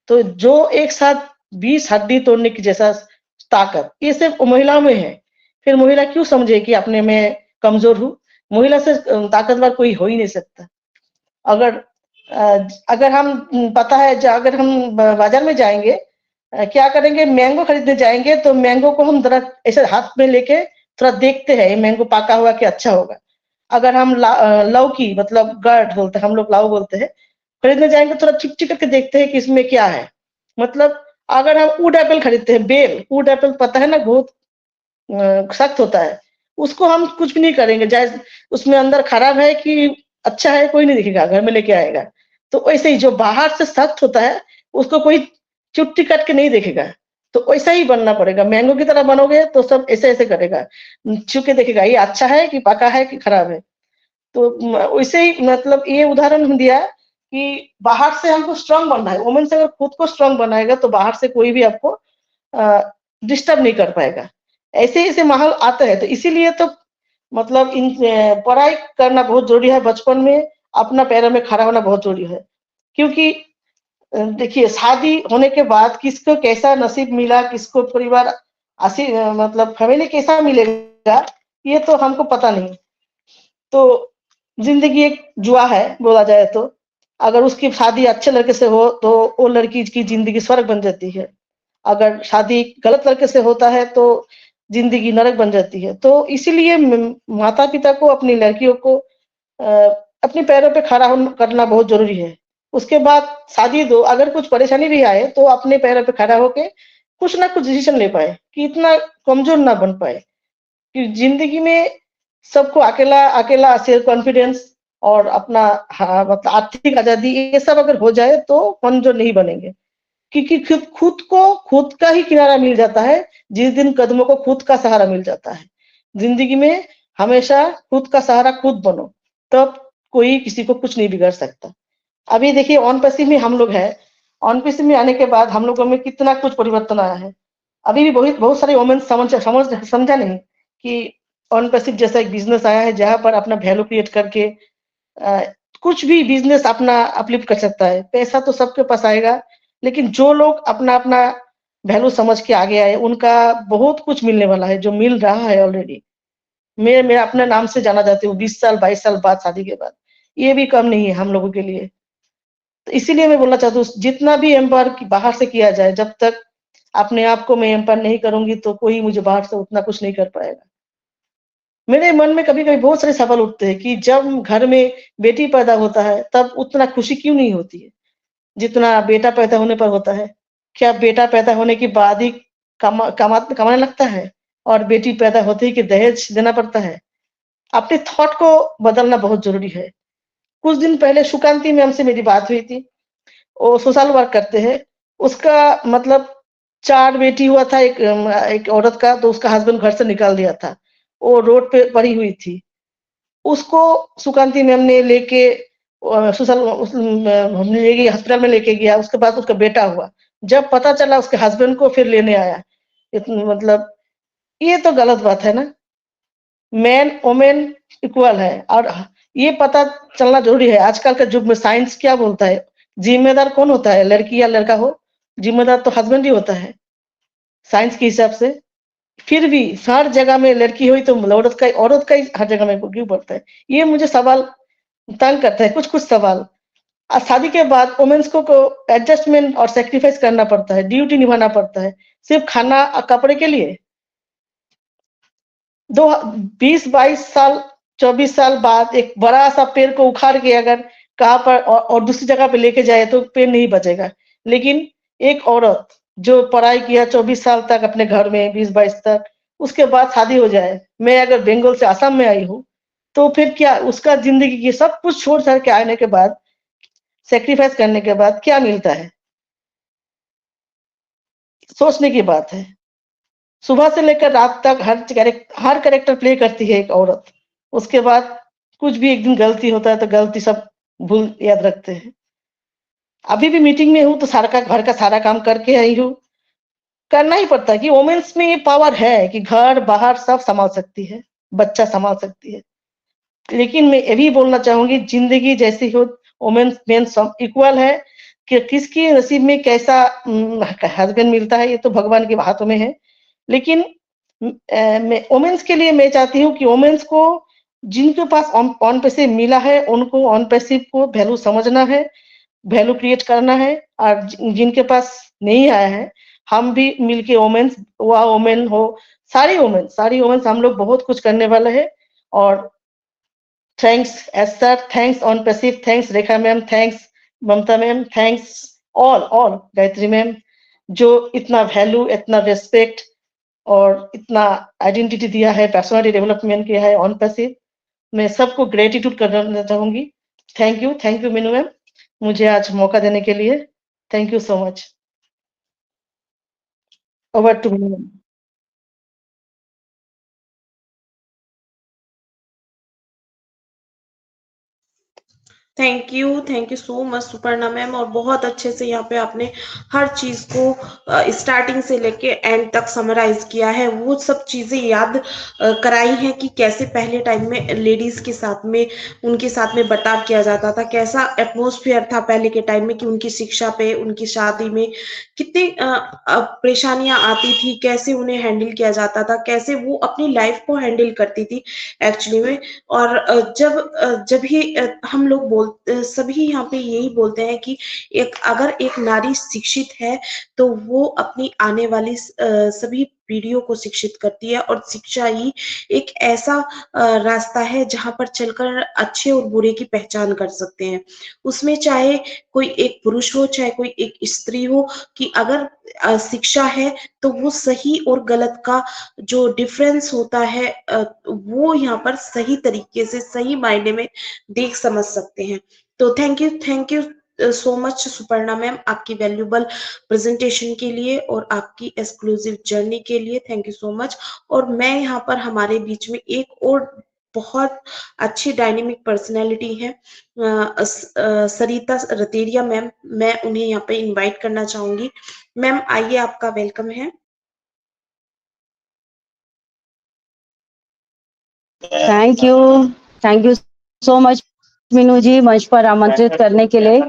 तो जो एक साथ 20 हड्डी तोड़ने की जैसा ताकत, ये सिर्फ महिलाओं में है। फिर महिला क्यों समझे कि अपने में कमजोर हूँ? महिला से ताकतवर कोई हो ही नहीं सकता। अगर हम पता है, अगर हम बाजार में जाएंगे, क्या करेंगे, मैंगो खरीदने जाएंगे, तो मैंगो को हम जरा ऐसे हाथ में लेके थोड़ा देखते हैं, ये मैंगो पाका हुआ कि अच्छा होगा। अगर हम लौकी मतलब गढ़ बोलते हैं, हम लोग लाऊ बोलते हैं, खरीदने जाएंगे थोड़ा चिक करके देखते हैं कि इसमें क्या है। मतलब अगर हम वुड एप्पल खरीदते हैं, बेल वुड एप्पल पता है ना, बहुत सख्त होता है, उसको हम कुछ भी नहीं करेंगे, चाहे उसमें अंदर खराब है कि अच्छा है कोई नहीं देखेगा, घर में लेके आएगा। तो वैसे ही जो बाहर से सख्त होता है उसको कोई चुट्टी काट के नहीं देखेगा। तो वैसा ही बनना पड़ेगा, मैंगो की तरह बनोगे तो सब ऐसे ऐसे करेगा, छू के देखेगा ये अच्छा है कि पका है कि खराब है। तो वैसे ही मतलब ये उदाहरण हम दिया कि बाहर से हमको स्ट्रांग बनना है, वुमेन से अगर खुद को स्ट्रांग बनाएगा तो बाहर से कोई भी आपको डिस्टर्ब नहीं कर पाएगा। ऐसे ऐसे माहौल आता है, तो इसीलिए तो मतलब इन पढ़ाई करना बहुत जरूरी है, बचपन में अपना पैरों में खड़ा होना बहुत जरूरी है। क्योंकि देखिए शादी होने के बाद किसको कैसा नसीब मिला, किसको परिवार मतलब फैमिली कैसा मिलेगा ये तो हमको पता नहीं। तो जिंदगी एक जुआ है बोला जाए तो, अगर उसकी शादी अच्छे लड़के से हो तो वो लड़की की जिंदगी स्वर्ग बन जाती है, अगर शादी गलत लड़के से होता है तो जिंदगी नरक बन जाती है। तो इसीलिए माता पिता को अपनी लड़कियों को अपने पैरों पे खड़ा करना बहुत जरूरी है। उसके बाद शादी दो, अगर कुछ परेशानी भी आए तो अपने पैरों पे खड़ा होके कुछ ना कुछ डिसीजन ले पाए, कि इतना कमजोर ना बन पाए। कि जिंदगी में सबको अकेला अकेला सेल्फ कॉन्फिडेंस और अपना मतलब आर्थिक आजादी ये सब अगर हो जाए तो कमजोर नहीं बनेंगे। क्योंकि खुद खुद को खुद का ही किनारा मिल जाता है जिस दिन कदमों को खुद का सहारा मिल जाता है। जिंदगी में हमेशा खुद का सहारा खुद बनो, तब कोई किसी को कुछ नहीं बिगाड़ सकता। अभी देखिए ऑन पैसिव में हम लोग हैं, ऑन पैसिव में आने के बाद हम लोगों में कितना कुछ परिवर्तन आया है। अभी भी बहुत बहुत सारे वुमेन समझा नहीं कि ऑन पैसिव जैसा एक बिजनेस आया है जहां पर अपना वैल्यू क्रिएट करके अ, कुछ भी बिजनेस अपना अपलिफ्ट कर सकता है। पैसा तो सबके पास आएगा, लेकिन जो लोग अपना अपना वैल्यू समझ के आगे आए उनका बहुत कुछ मिलने वाला है, जो मिल रहा है ऑलरेडी। मैं अपने नाम से जाना जाती हूँ 20 साल 22 साल बाद शादी के बाद, ये भी कम नहीं है हम लोगों के लिए। तो इसीलिए मैं बोलना चाहती हूँ जितना भी एम्पायर बाहर से किया जाए, जब तक अपने आप को मैं एम्पायर नहीं करूंगी तो कोई मुझे बाहर से उतना कुछ नहीं कर पाएगा। मेरे मन में कभी कभी बहुत सारे सवाल उठते हैं कि जब घर में बेटी पैदा होता है तब उतना खुशी क्यों नहीं होती है जितना बेटा पैदा होने पर होता है। क्या बेटा पैदा होने के बाद ही कमाने लगता है और बेटी पैदा होते ही कि दहेज देना पड़ता है। अपने थॉट को बदलना बहुत जरूरी है। कुछ दिन पहले सुकांति मैम से मेरी बात हुई थी, वो सोशल वर्क करते हैं। उसका मतलब 4 बेटी हुआ था एक औरत का, तो उसका हस्बैंड घर से निकाल दिया था, वो रोड पे पड़ी हुई थी। उसको सुकांति मैम ने लेके हमने ले गई हॉस्पिटल में लेके गया, उसके बाद उसका बेटा हुआ। जब पता चला उसके हस्बैंड को फिर लेने आया। मतलब ये तो गलत बात है ना, मैन वुमेन इक्वल है। और ये पता चलना जरूरी है आजकल के युग में। साइंस क्या बोलता है, जिम्मेदार कौन होता है, लड़की या लड़का हो? जिम्मेदार तो हस्बैंड ही होता है साइंस के हिसाब से। फिर भी हर जगह में लड़की हुई तो औरत का ही हर जगह में क्यों पड़ता है? ये मुझे सवाल तंग करता है, कुछ कुछ सवाल। शादी के बाद वुमेन्स को एडजस्टमेंट और सेक्रीफाइस करना पड़ता है, ड्यूटी निभाना पड़ता है, सिर्फ खाना और कपड़े के लिए। 20-22 साल 24 साल बाद एक बड़ा सा पेड़ को उखाड़ के अगर कहाँ पर और दूसरी जगह पे लेके जाए तो पेड़ नहीं बचेगा। लेकिन एक औरत जो पढ़ाई किया 24 साल तक अपने घर में 20-22 तक, उसके बाद शादी हो जाए, मैं अगर बंगाल से असम में आई हूँ, तो फिर क्या उसका जिंदगी की सब कुछ छोड़ छाड़ के आने के बाद, सेक्रीफाइस करने के बाद क्या मिलता है? सोचने की बात है। सुबह से लेकर रात तक हर कैरेक्टर प्ले करती है एक औरत। उसके बाद कुछ भी एक दिन गलती होता है तो गलती सब भूल याद रखते हैं। अभी भी मीटिंग में हूँ तो घर का सारा काम करके आई हूँ। करना ही पड़ता है कि वुमेन्स में ये पावर है कि घर बाहर सब संभाल सकती है, बच्चा संभाल सकती है। लेकिन मैं ये भी बोलना चाहूंगी, जिंदगी जैसी हो वुमेन्स मेन सब इक्वल है। कि किसकी नसीब में कैसा हस्बैंड मिलता है ये तो भगवान के हाथों में है। लेकिन वुमेन्स के लिए मैं चाहती हूँ कि वुमेन्स को जिनके पास ऑन पैसिव मिला है उनको ऑन पैसिव को वैल्यू समझना है, वैल्यू क्रिएट करना है। और जिनके पास नहीं आया है, हम भी मिलके वुमेन्स वुमेन हो, सारी वुमेन्स हम लोग बहुत कुछ करने वाले हैं। और थैंक्स एस्टर, थैंक्स ऑन पैसिव, thanks Rekha ma'am, thanks Mamta ma'am, thanks all Gayatri ma'am, जो इतना वैल्यू इतना रेस्पेक्ट और इतना आइडेंटिटी दिया है, पर्सनालिटी डेवलपमेंट किया है ऑन पैसिव। मैं सबको ग्रेटिट्यूड करना चाहूंगी। थैंक यू मीनू मैम, मुझे आज मौका देने के लिए। Thank you so much. Over to Meenu ma'am. Thank you so much Suparna ma'am. और बहुत अच्छे से यहाँ पे आपने हर चीज को स्टार्टिंग से लेके एंड तक समराइज किया है, वो सब चीजें याद कराई हैं कि कैसे पहले टाइम में लेडीज के साथ में, उनके साथ में बर्ताव किया जाता था, कैसा एटमोस्फियर था पहले के टाइम में, कि उनकी शिक्षा पे, उनकी शादी में कितनी परेशानियां आती थी, कैसे उन्हें हैंडल किया जाता था, कैसे वो अपनी लाइफ को हैंडल करती थी एक्चुअली में। और जब भी हम लोग सभी यहाँ पे यही बोलते हैं कि अगर एक नारी शिक्षित है तो वो अपनी आने वाली सभी पीढ़ियों को शिक्षित करती है। और शिक्षा ही एक ऐसा रास्ता है जहां पर चलकर अच्छे और बुरे की पहचान कर सकते हैं। उसमें चाहे कोई एक पुरुष हो, चाहे कोई एक स्त्री हो, कि अगर शिक्षा है तो वो सही और गलत का जो डिफरेंस होता है वो यहाँ पर सही तरीके से, सही मायने में देख समझ सकते हैं। तो thank you so much Suparna ma'am, आपकी वैल्यूबल प्रेजेंटेशन के लिए और आपकी एक्सक्लूसिव जर्नी के लिए। Thank you so much. और मैं यहाँ पर हमारे बीच में एक और बहुत अच्छी डायनेमिक पर्सनैलिटी है सरिता रतेरिया मैम, मैं उन्हें यहाँ पे इनवाइट करना चाहूंगी। मैम आइए, आपका वेलकम है। Thank you so much Meenu ji, मंच पर आमंत्रित करने के लिए।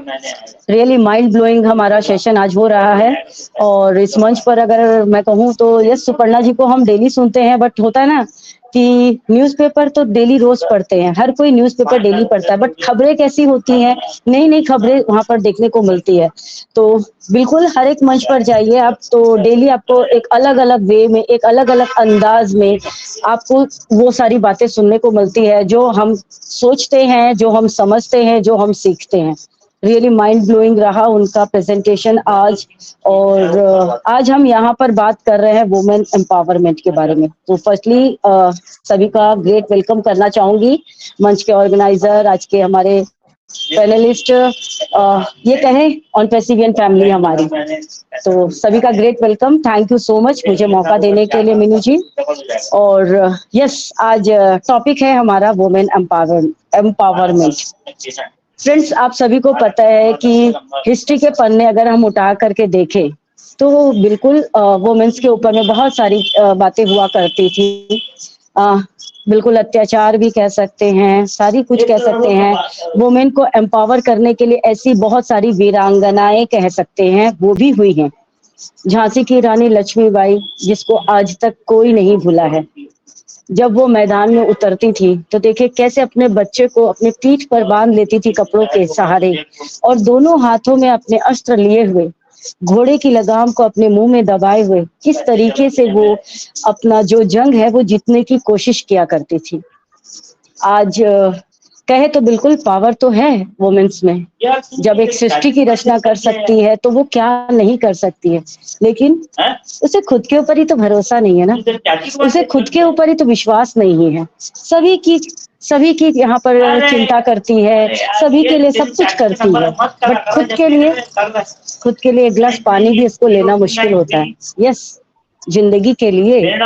रियली माइंड ब्लोइंग हमारा सेशन आज हो रहा है। और इस मंच पर अगर मैं कहूँ तो यस, सुपर्णा जी को हम डेली सुनते हैं, बट होता है ना कि न्यूज़पेपर तो डेली रोज पढ़ते हैं, हर कोई न्यूज़पेपर डेली पढ़ता है, बट खबरें कैसी होती हैं, नई नई खबरें वहां पर देखने को मिलती है। तो बिल्कुल हर एक मंच पर जाइए आप, तो डेली आपको एक अलग अलग वे में, एक अलग अलग अंदाज में आपको वो सारी बातें सुनने को मिलती है जो हम सोचते हैं, जो हम समझते हैं, जो हम सीखते हैं। रियली माइंड ब्लोइंग रहा उनका प्रेजेंटेशन आज। और आज हम यहाँ पर बात कर रहे हैं वुमेन एम्पावरमेंट के बारे में। तो फर्स्टली सभी का ग्रेट वेलकम करना चाहूंगी, मंच के ऑर्गेनाइजर, आज के हमारे पैनलिस्ट, ये कहें ऑन पेसिवियन फैमिली हमारी। तो सभी का great welcome, thank you so much मुझे मौका देने के लिए मीनू जी। और यस, आज टॉपिक है हमारा वुमेन एम्पावरमेंट। फ्रेंड्स, आप सभी को पता है कि हिस्ट्री के पन्ने अगर हम उठा करके देखें तो बिल्कुल वुमेन्स के ऊपर में बहुत सारी बातें हुआ करती थी। बिल्कुल अत्याचार भी कह सकते हैं, सारी कुछ कह सकते हैं। वुमेन को एम्पावर करने के लिए ऐसी बहुत सारी वीरांगनाएं कह सकते हैं वो भी हुई हैं। झांसी की रानी लक्ष्मीबाई, जिसको आज तक कोई नहीं भूला है, जब वो मैदान में उतरती थी तो देखिए कैसे अपने बच्चे को अपने पीठ पर बांध लेती थी कपड़ों के सहारे, और दोनों हाथों में अपने अस्त्र लिए हुए, घोड़े की लगाम को अपने मुंह में दबाए हुए, किस तरीके से वो अपना जो जंग है वो जीतने की कोशिश किया करती थी। आज कहे तो बिल्कुल पावर तो है वुमेन्स में। जब एक सृष्टि की रचना कर सकती है तो वो क्या नहीं कर सकती है, लेकिन उसे खुद के ऊपर ही तो भरोसा नहीं है ना, उसे खुद के ऊपर ही तो विश्वास नहीं है। सभी की यहाँ पर चिंता करती है, सभी के लिए सब कुछ करती है, बट खुद के लिए एक गिलास पानी भी इसको लेना मुश्किल होता है। यस, जिंदगी के लिए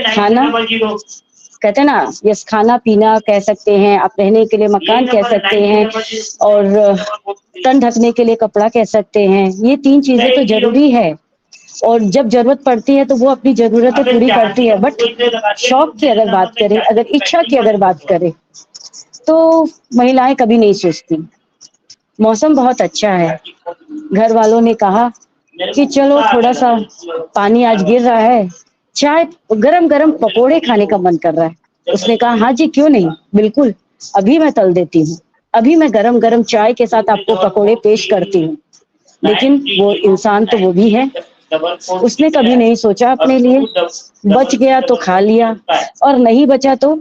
खाना, कहते हैं ना, यस, खाना पीना कह सकते हैं, आप रहने के लिए मकान कह सकते हैं, और तन ढकने के लिए कपड़ा कह सकते हैं। ये तीन चीजें तो जरूरी है, और जब जरूरत पड़ती है तो वो अपनी जरूरतें पूरी करती है। बट शौक की अगर बात करें, अगर इच्छा की अगर बात करें, तो महिलाएं कभी नहीं सोचती। मौसम बहुत अच्छा है, घर वालों ने कहा कि चलो थोड़ा सा पानी आज गिर रहा है, चाय गरम गरम पकोड़े खाने का मन कर रहा है। उसने कहा हाँ जी, क्यों नहीं, बिल्कुल अभी मैं तल देती हूँ, अभी मैं गरम गरम चाय के साथ आपको पकोड़े पेश करती हूँ। लेकिन वो इंसान तो वो भी है, उसने कभी नहीं सोचा अपने लिए, बच गया तो खा लिया, और नहीं बचा तो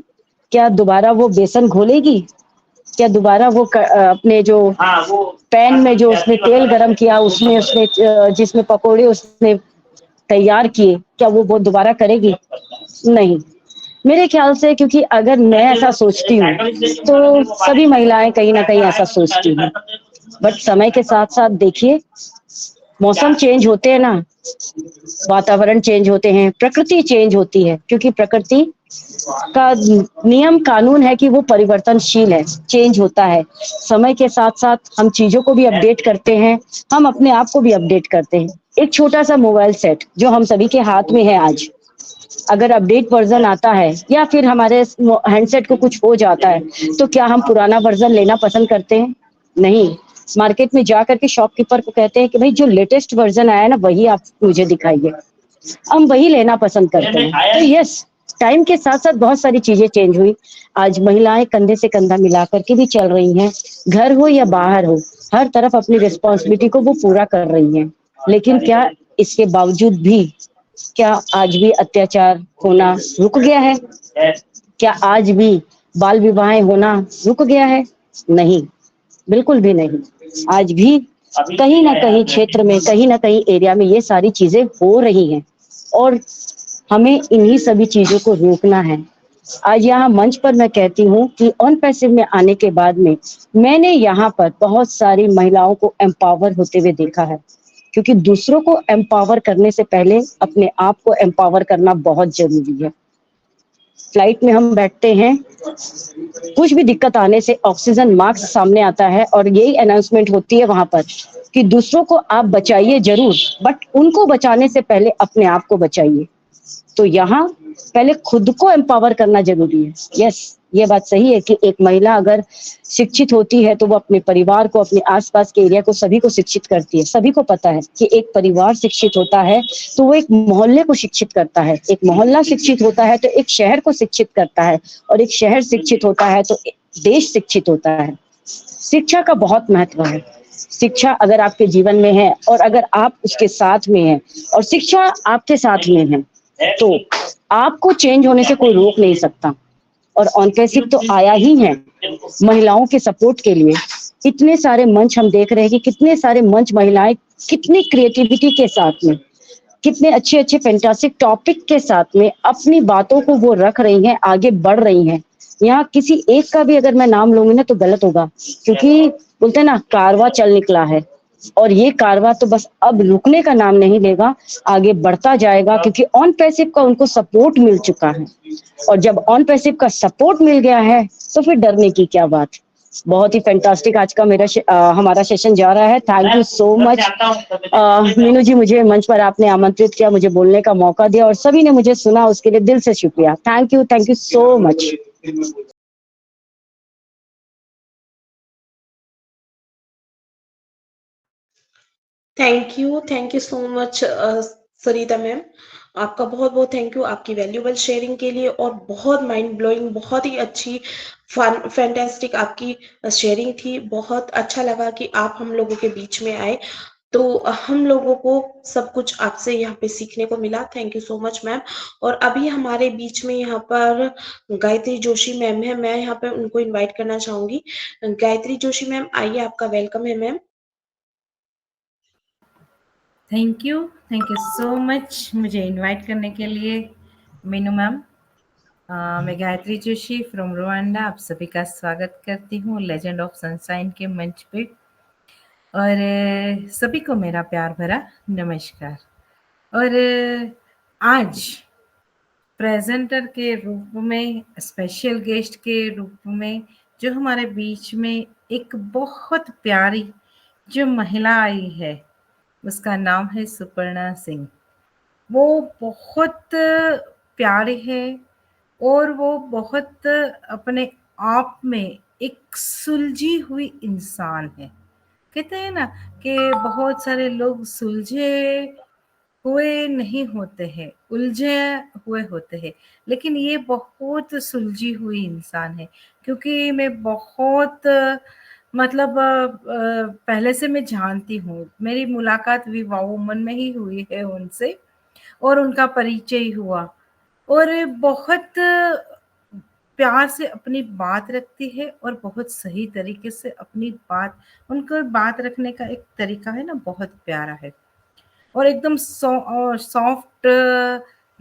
क्या दोबारा वो बेसन घोलेगी, क्या दोबारा वो अपने जो पैन में जो उसने तेल गरम किया, उसमें जिसमें पकोड़े उसने तैयार किए, क्या वो दोबारा करेगी? नहीं। मेरे ख्याल से, क्योंकि अगर मैं ऐसा सोचती हूँ तो सभी महिलाएं कहीं ना कहीं ऐसा सोचती हैं, बट समय के साथ साथ देखिए, मौसम चेंज होते हैं ना, वातावरण चेंज होते हैं, प्रकृति चेंज होती है, क्योंकि प्रकृति का नियम कानून है कि वो परिवर्तनशील है, चेंज होता है। समय के साथ साथ हम चीजों को भी अपडेट करते हैं, हम अपने आप को भी अपडेट करते हैं। एक छोटा सा मोबाइल सेट जो हम सभी के हाथ में है आज, अगर अपडेट वर्जन आता है या फिर हमारे हैंडसेट को कुछ हो जाता है, तो क्या हम पुराना वर्जन लेना पसंद करते हैं? नहीं, मार्केट में जा करके शॉपकीपर को कहते हैं कि भाई जो लेटेस्ट वर्जन आया है ना, वही आप मुझे दिखाइए, हम वही लेना पसंद करते हैं। तो यस, टाइम के साथ साथ बहुत सारी चीजें चेंज हुई। आज महिलाएं कंधे से कंधा मिला करके भी चल रही हैं, घर हो या बाहर हो, हर तरफ अपनी रिस्पॉन्सिबिलिटी को वो पूरा कर रही हैं। लेकिन क्या इसके बावजूद भी, क्या आज भी अत्याचार होना रुक गया है? क्या आज भी बाल विवाह होना रुक गया है? नहीं, बिल्कुल भी नहीं। आज भी कहीं ना कहीं क्षेत्र में, कहीं ना कहीं एरिया में ये सारी चीजें हो रही हैं, और हमें इन्हीं सभी चीजों को रोकना है। आज यहाँ मंच पर मैं कहती हूँ कि ऑन पैसिव में आने के बाद में मैंने यहाँ पर बहुत सारी महिलाओं को एम्पावर होते हुए देखा है, क्योंकि दूसरों को एम्पावर करने से पहले अपने आप को एम्पावर करना बहुत जरूरी है। फ्लाइट में हम बैठते हैं, कुछ भी दिक्कत आने से ऑक्सीजन मास्क सामने आता है और यही अनाउंसमेंट होती है वहां पर कि दूसरों को आप बचाइए जरूर, बट उनको बचाने से पहले अपने आप को बचाइए। तो यहाँ पहले खुद को एम्पावर करना जरूरी है। यस, ये बात सही है कि एक महिला अगर शिक्षित होती है तो वो अपने परिवार को, अपने आसपास के एरिया को, सभी को शिक्षित करती है। सभी को पता है कि एक परिवार शिक्षित होता है तो वो एक मोहल्ले को शिक्षित करता है, एक मोहल्ला शिक्षित होता है तो एक शहर को शिक्षित करता है, और एक शहर शिक्षित होता है तो देश शिक्षित होता है। शिक्षा का बहुत महत्व है। शिक्षा अगर आपके जीवन में है और अगर आप उसके साथ में हैं और शिक्षा आपके साथ में है, तो आपको चेंज होने से कोई रोक नहीं सकता। और ऑन पैसिव तो आया ही है महिलाओं के सपोर्ट के लिए। इतने सारे मंच हम देख रहे हैं कि कितने सारे मंच महिलाएं कितनी क्रिएटिविटी के साथ में, कितने अच्छे अच्छे फैंटास्टिक टॉपिक के साथ में अपनी बातों को वो रख रही हैं, आगे बढ़ रही हैं। यहाँ किसी एक का भी अगर मैं नाम लूंगी ना तो गलत होगा, क्योंकि बोलते हैं ना, कारवां चल निकला है, और ये कारवां तो बस अब रुकने का नाम नहीं लेगा, आगे बढ़ता जाएगा, क्योंकि ऑन पैसिव का उनको सपोर्ट मिल चुका है। और जब ऑन पैसिव का सपोर्ट मिल गया है तो फिर डरने की क्या बात। बहुत ही फैंटास्टिक आज का हमारा सेशन जा रहा है। Thank you so much Meenu ji, मुझे मंच पर आपने आमंत्रित किया, मुझे बोलने का मौका दिया और सभी ने मुझे सुना, उसके लिए दिल से शुक्रिया। Thank you so much. Thank you so much Sarita ma'am, आपका बहुत बहुत थैंक यू आपकी वैल्यूएबल शेयरिंग के लिए, और बहुत माइंड ब्लोइंग, बहुत ही अच्छी फैंटास्टिक आपकी शेयरिंग थी। बहुत अच्छा लगा कि आप हम लोगों के बीच में आए, तो हम लोगों को सब कुछ आपसे यहाँ पे सीखने को मिला। Thank you so much ma'am. और अभी हमारे बीच में यहाँ पर गायत्री जोशी मैम है, मैं यहाँ पे उनको इनवाइट करना चाहूंगी। गायत्री जोशी मैम आइए, आपका वेलकम है ma'am. Thank you so much मुझे इनवाइट करने के लिए मीनू मैम। मैं गायत्री जोशी फ्रॉम रुवांडा आप सभी का स्वागत करती हूँ लेजेंड ऑफ सनशाइन के मंच पे, और सभी को मेरा प्यार भरा नमस्कार। और आज प्रेजेंटर के रूप में, स्पेशल गेस्ट के रूप में जो हमारे बीच में एक बहुत प्यारी जो महिला आई है, उसका नाम है सुपर्णा सिंह। वो बहुत प्यारी है और वो बहुत अपने आप में एक सुलझी हुई इंसान है। कहते हैं ना कि बहुत सारे लोग सुलझे हुए नहीं होते हैं, उलझे हुए होते हैं, लेकिन ये बहुत सुलझी हुई इंसान है। क्योंकि मैं बहुत मतलब पहले से मैं जानती हूँ, मेरी मुलाकात विवाह वुमन में ही हुई है उनसे, और उनका परिचय हुआ, और बहुत प्यार से अपनी बात रखती है और बहुत सही तरीके से अपनी बात, उनको बात रखने का एक तरीका है ना, बहुत प्यारा है। और एकदम सॉफ्ट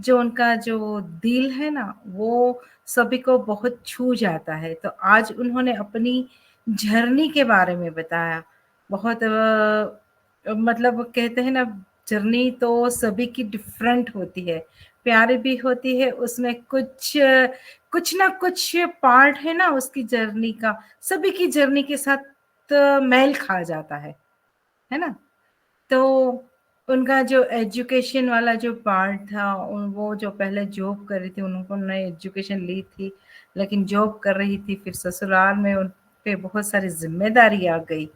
जो उनका जो दिल है ना, वो सभी को बहुत छू जाता है। तो आज उन्होंने अपनी जर्नी के बारे में बताया। बहुत मतलब कहते हैं ना, जर्नी तो सभी की डिफरेंट होती है, प्यारी भी होती है, उसमें कुछ ना कुछ पार्ट है ना उसकी जर्नी का, सभी की जर्नी के साथ मेल खा जाता है ना? तो उनका जो एजुकेशन वाला जो पार्ट था, वो जो पहले जॉब कर रही थी, उन्होंने एजुकेशन ली थी, लेकिन जॉब कर रही थी, फिर ससुराल में उन पे बहुत सारी ज़िम्मेदारी आ गई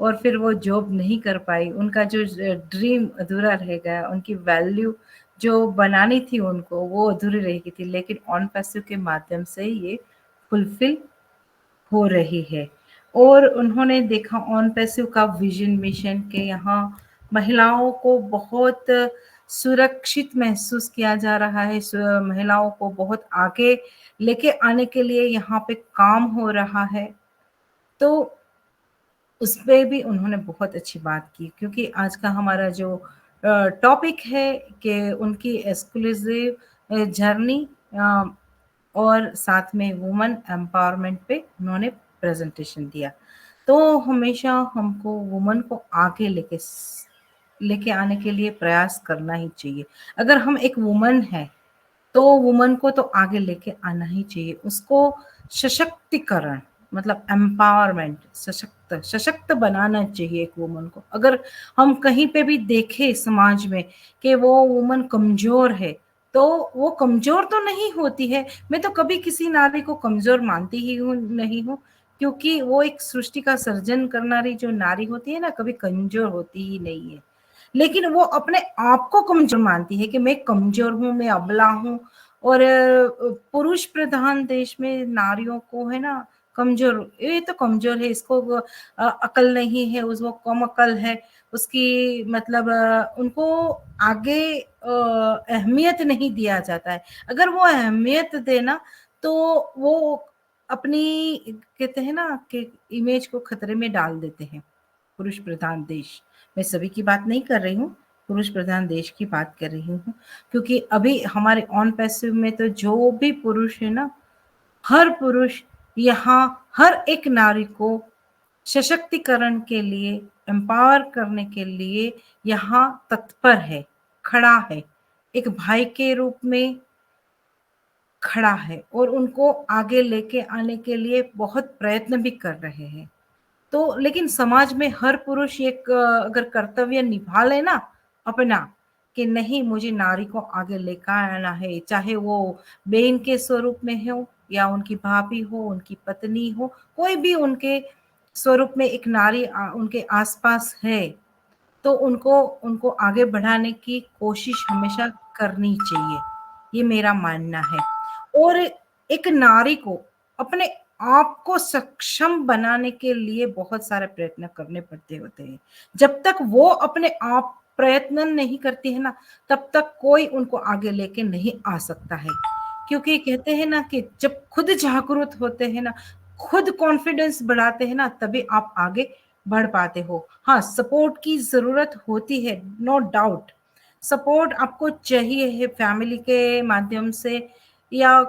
और फिर वो जॉब नहीं कर पाई। उनका जो ड्रीम अधूरा रह गया, उनकी वैल्यू जो बनानी थी उनको, वो अधूरी रह गई थी, लेकिन ऑन पैसिव के माध्यम से ये फुलफिल हो रही है। और उन्होंने देखा ऑन पैसिव का विजन मिशन के यहाँ महिलाओं को बहुत सुरक्षित महसूस किया जा रहा है, महिलाओं को बहुत आगे लेके आने के लिए यहाँ पे काम हो रहा है। तो उस पे भी उन्होंने बहुत अच्छी बात की, क्योंकि आज का हमारा जो टॉपिक है कि उनकी एक्सक्लूसिव जर्नी और साथ में वुमन एम्पावरमेंट पे उन्होंने प्रेजेंटेशन दिया। तो हमेशा हमको वुमन को आगे लेके आने के लिए प्रयास करना ही चाहिए। अगर हम एक वुमन है तो वुमन को तो आगे लेके आना ही चाहिए, उसको सशक्तिकरण मतलब एम्पावरमेंट, सशक्त बनाना चाहिए एक वुमन को। अगर हम कहीं पे भी देखें समाज में कि वो वुमन कमजोर है, तो वो कमजोर तो नहीं होती है। मैं तो कभी किसी नारी को कमजोर मानती ही नहीं हूँ, क्योंकि वो एक सृष्टि का सर्जन करनारी जो नारी होती है ना, कभी कमजोर होती ही नहीं है। लेकिन वो अपने आप को कमजोर मानती है कि मैं कमजोर हूँ, मैं अबला हूँ। और पुरुष प्रधान देश में नारियों को है ना कमजोर, ये तो कमजोर है, इसको अकल नहीं है, उसको कम अकल है, उसकी मतलब उनको आगे अहमियत नहीं दिया जाता है। अगर वो अहमियत देना तो वो अपनी कहते हैं ना कि इमेज को खतरे में डाल देते हैं। पुरुष प्रधान देश, मैं सभी की बात नहीं कर रही हूँ, पुरुष प्रधान देश की बात कर रही हूँ, क्योंकि अभी हमारे ऑन पैसिव में तो जो भी पुरुष है ना, हर पुरुष यहाँ हर एक नारी को सशक्तिकरण के लिए, एम्पावर करने के लिए यहाँ तत्पर है, खड़ा है, एक भाई के रूप में खड़ा है और उनको आगे लेके आने के लिए बहुत प्रयत्न भी कर रहे हैं। तो लेकिन समाज में हर पुरुष एक अगर कर्तव्य निभा ले ना अपना, कि नहीं मुझे नारी को आगे लेकर आना है, चाहे वो बहन के स्वरूप में हो या उनकी भाभी हो, उनकी पत्नी हो, कोई भी उनके स्वरूप में एक नारी उनके आसपास है, तो उनको उनको आगे बढ़ाने की कोशिश हमेशा करनी चाहिए, ये मेरा मानना है। और एक नारी को अपने आप को सक्षम बनाने के लिए बहुत सारे प्रयत्न करने पड़ते होते हैं। जब तक वो अपने आप प्रयत्न नहीं करती है ना, तब तक कोई उनको आगे लेके नहीं आ सकता है। क्योंकि कहते हैं ना कि जब खुद जागरूक होते हैं ना, खुद कॉन्फिडेंस बढ़ाते हैं ना, तभी आप आगे बढ़ पाते हो। हाँ, सपोर्ट की जरूरत होती है, नो डाउट। सपोर्ट आपको चाहिए है, फैमिली के माध्यम से या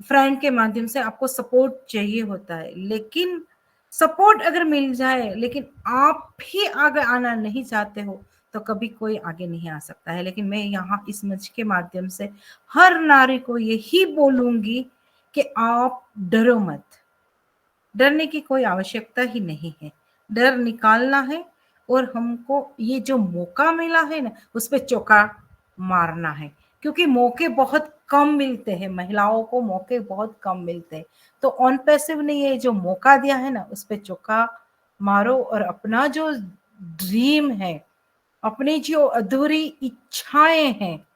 फ्रेंड के माध्यम से आपको सपोर्ट चाहिए होता है। लेकिन सपोर्ट अगर मिल जाए, लेकिन आप भी आगे आना नहीं चाहते हो, तो कभी कोई आगे नहीं आ सकता है। लेकिन मैं यहाँ इस मंच के माध्यम से हर नारी को यही बोलूंगी कि आप डरो मत, डरने की कोई आवश्यकता ही नहीं है। डर निकालना है और हमको ये जो मौका मिला है ना, उस पे चौका मारना है, क्योंकि मौके बहुत कम मिलते हैं, महिलाओं को मौके बहुत कम मिलते हैं। तो ऑन पैसिव ने ये जो मौका दिया है ना, उस पे चौका मारो और अपना जो ड्रीम है, अपनी जो अधूरी इच्छाएं हैं,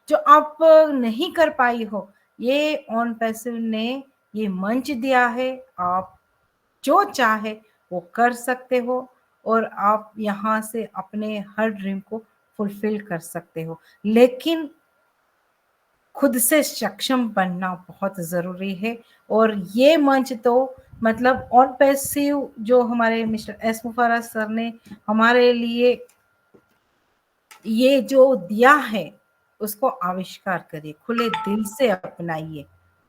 जो आप नहीं कर पाई हो, ये ऑन पैसिव ने ये मंच दिया है। आप जो चाहे वो कर सकते हो और आप यहाँ से अपने हर ड्रीम को फुलफिल कर सकते हो। लेकिन खुद से सक्षम बनना बहुत जरूरी है। और ये मंच तो मतलब ऑन पैसिव जो हमारे मिस्टर एस मुफारा सर ने हमारे लिए ये जो दिया है, उसको आविष्कार करिए, खुले दिल से अपनाइए,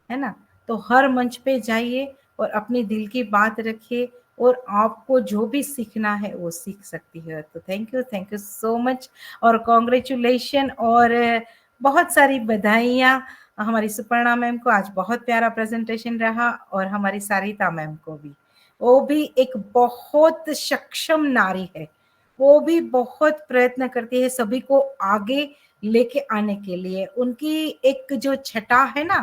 है ना। तो हर मंच पे जाइए और अपने दिल की बात रखिए और आपको जो भी सीखना है वो सीख सकती है। तो थैंक यू सो मच और कॉन्ग्रेचुलेशन और बहुत सारी बधाइयाँ हमारी सुपर्णा मैम को। आज बहुत प्यारा प्रेजेंटेशन रहा और हमारी सारिता मैम को भी। वो भी एक बहुत सक्षम नारी है, वो भी बहुत प्रयत्न करती है सभी को आगे लेके आने के लिए। उनकी एक जो छटा है ना,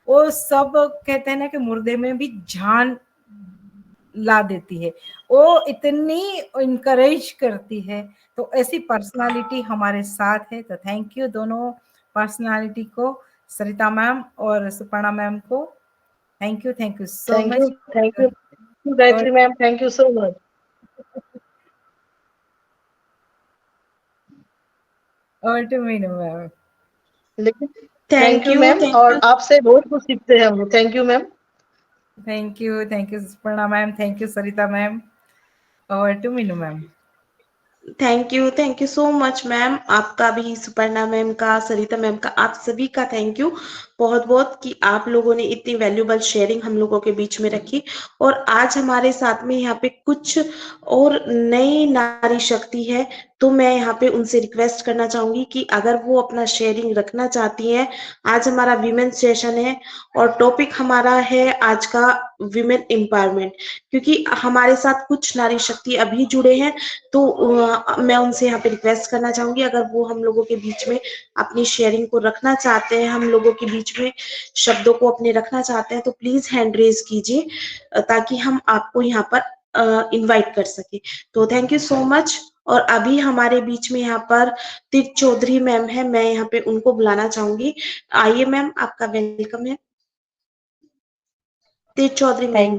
वो सब कहते हैं ना कि मुर्दे में भी जान ला देती है, वो इतनी इनकरेज करती है। तो ऐसी पर्सनालिटी हमारे साथ है। तो थैंक यू दोनों पर्सनालिटी को, सरिता मैम और सुपर्णा मैम को। Thank you so much. Thank you Gayatri ma'am, thank you so much. और टू मीनू मैम। लेकिन थैंक यू मैम, और आपसे बहुत कुछ सीखते हैं हम। Thank you ma'am. Thank you Suparna ma'am, thank you Sarita ma'am और to Meenu ma'am. Thank you so much ma'am. आपका भी, सुपर्णा मैम का, सरिता मैम का, आप सभी का थैंक यू बहुत बहुत कि आप लोगों ने इतनी वैल्यूबल शेयरिंग हम लोगों के बीच में रखी। और आज हमारे साथ में यहाँ पे कुछ और नई नारी शक्ति है, तो मैं यहाँ पे उनसे रिक्वेस्ट करना चाहूंगी कि अगर वो अपना शेयरिंग रखना चाहती हैं। आज हमारा विमेन सेशन है और टॉपिक हमारा है आज का विमेन एम्पावरमेंट, क्योंकि हमारे साथ कुछ नारी शक्ति अभी जुड़े हैं। तो मैं उनसे यहाँ पे रिक्वेस्ट करना चाहूंगी, अगर वो हम लोगों के बीच में अपनी शेयरिंग को रखना चाहते हैं, हम लोगों के बीच में शब्दों को अपने रखना चाहते हैं, तो प्लीज हैंड रेज कीजिए ताकि हम आपको यहाँ पर इनवाइट कर सके। तो थैंक यू सो मच। और अभी हमारे बीच में यहाँ पर तीर्थ चौधरी मैम है, मैं यहाँ पे उनको बुलाना चाहूंगी। आइए मैम, आपका वेलकम है। Tirtha Chaudhary ma'am.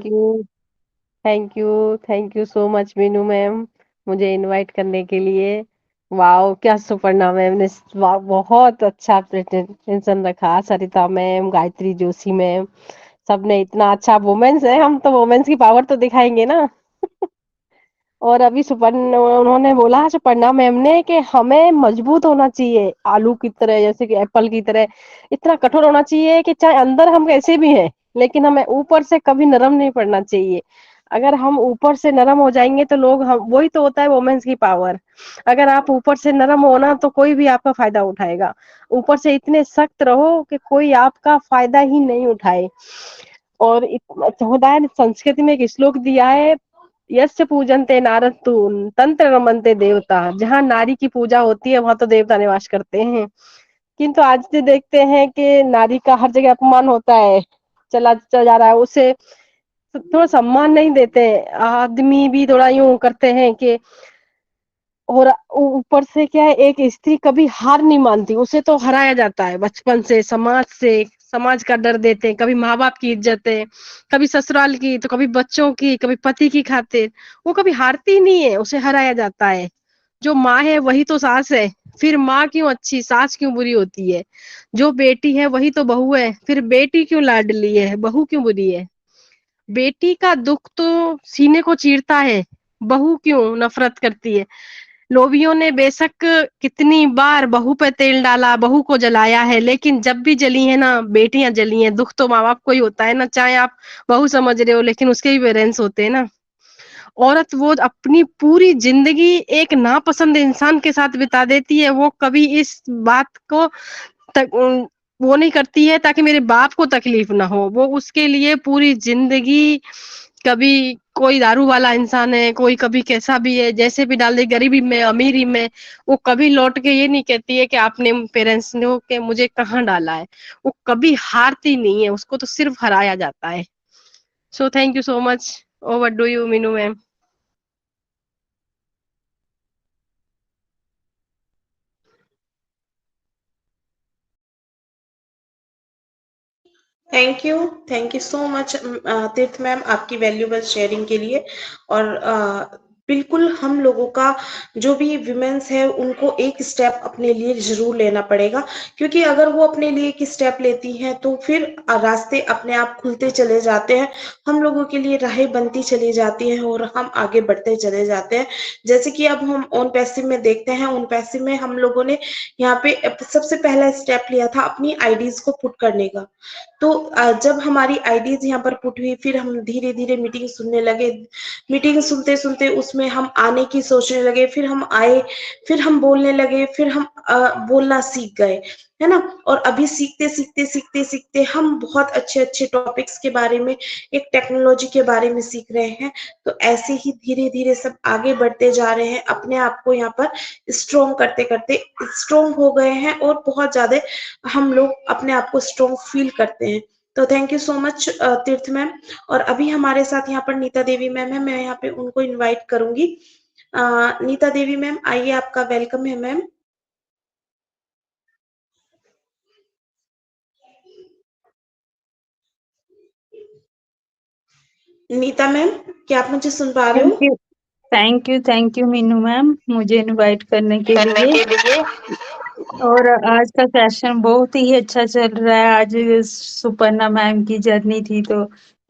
Thank you so much Meenu ma'am, मुझे इनवाइट करने के लिए। वाओ, क्या सुपर्णा मैम ने बहुत अच्छा प्रेजेंटेशन रखा। सरिता मैम, गायत्री जोशी मैम, सबने इतना अच्छा। वुमेन्स है हम, तो वुमेन्स की पावर तो दिखाएंगे ना। और अभी सुपर्णा उन्होंने बोला, सुपर्णा मैम ने, कि हमें मजबूत होना चाहिए आलू की तरह, जैसे कि एप्पल की तरह। इतना कठोर होना चाहिए कि चाहे अंदर हम कैसे भी हैं, लेकिन हमें ऊपर से कभी नरम नहीं पड़ना चाहिए। अगर हम ऊपर से नरम हो जाएंगे तो लोग, हम, वही तो होता है वुमेन्स की पावर। अगर आप ऊपर से नरम हो ना, तो कोई भी आपका फायदा उठाएगा। ऊपर से इतने सख्त रहो कि कोई आपका फायदा ही नहीं उठाए। और होता है, संस्कृति में एक श्लोक दिया है, यस्य पूजन्ते नारस्तु तंत्र रमन्ते देवता। जहाँ नारी की पूजा होती है, वहां तो देवता निवास करते हैं। किंतु आज से देखते हैं कि नारी का हर जगह अपमान होता है, चला जा रहा है। उसे थोड़ा सम्मान नहीं देते। आदमी भी थोड़ा यूं करते हैं कि, और ऊपर से क्या है, एक स्त्री कभी हार नहीं मानती, उसे तो हराया जाता है बचपन से, समाज का डर देते हैं। कभी माँ बाप की इज्जत है, कभी ससुराल की, तो कभी बच्चों की, कभी पति की खातिर। वो कभी हारती नहीं है, उसे हराया जाता है। जो माँ है वही तो सास है, फिर माँ क्यों अच्छी, सास क्यों बुरी होती है। जो बेटी है वही तो बहू है, फिर बेटी क्यों लाडली है, बहू क्यों बुरी है। बेटी का दुख तो सीने को चीरता है, बहू क्यों नफरत करती है। लोभियों ने बेशक कितनी बार बहू पे तेल डाला, बहू को जलाया है, लेकिन जब भी जली है ना, बेटियां जली हैं। दुख तो माँ बाप को ही होता है ना, चाहे आप बहू समझ रहे हो, लेकिन उसके भी पेरेंट्स होते हैं ना। औरत वो अपनी पूरी जिंदगी एक नापसंद इंसान के साथ बिता देती है। वो कभी इस बात को वो नहीं करती है ताकि मेरे बाप को तकलीफ ना हो। वो उसके लिए पूरी जिंदगी, कभी कोई दारू वाला इंसान है, कोई कभी कैसा भी है, जैसे भी डाल दे, गरीबी में अमीरी में, वो कभी लौट के ये नहीं कहती है कि आपने, पेरेंट्स ने, कि मुझे कहाँ डाला है। वो कभी हारती नहीं है, उसको तो सिर्फ हराया जाता है। So thank you so much. Over do you Meenu ma'am. Thank you so much तीर्थ मैम, आपकी वैल्यूबल शेयरिंग के लिए। और बिल्कुल हम लोगों का जो भी विमेन्स है उनको एक स्टेप अपने लिए जरूर लेना पड़ेगा, क्योंकि अगर वो अपने लिए एक स्टेप लेती हैं तो फिर रास्ते अपने आप खुलते चले जाते हैं, हम लोगों के लिए राहें बनती चली जाती हैं और हम आगे बढ़ते चले जाते हैं। जैसे कि अब हम ओन पैसिव में देखते हैं, ओन पैसिव में हम लोगों ने यहाँ पे सबसे पहला स्टेप लिया था अपनी आईडीज को पुट करने का। तो जब हमारी आईडीज यहाँ पर पुट हुई, फिर हम धीरे धीरे मीटिंग सुनने लगे, मीटिंग सुनते सुनते उसमें हम आने की सोचने लगे, फिर हम आए, फिर हम बोलने लगे, फिर हम बोलना सीख गए, है ना। और अभी सीखते सीखते सीखते सीखते हम बहुत अच्छे अच्छे टॉपिक्स के बारे में, एक टेक्नोलॉजी के बारे में सीख रहे हैं। तो ऐसे ही धीरे धीरे सब आगे बढ़ते जा रहे हैं, अपने आप को यहाँ पर स्ट्रोंग करते करते स्ट्रोंग हो गए हैं और बहुत ज्यादा हम लोग अपने आप को स्ट्रोंग फील करते हैं। तो थैंक यू सो मच तीर्थ मैम। और अभी हमारे साथ यहाँ पर नीता देवी मैम है, मैं यहाँ पे उनको इनवाइट करूंगी। नीता देवी मैम आइए, आपका वेलकम है मैम। नीता मैम, क्या आप मुझे सुन पा रहे हो? थैंक यू मीनू मैम, मुझे इनवाइट करने के लिए। और आज का सेशन बहुत ही अच्छा चल रहा है। आज सुपर्णा मैम की जर्नी थी तो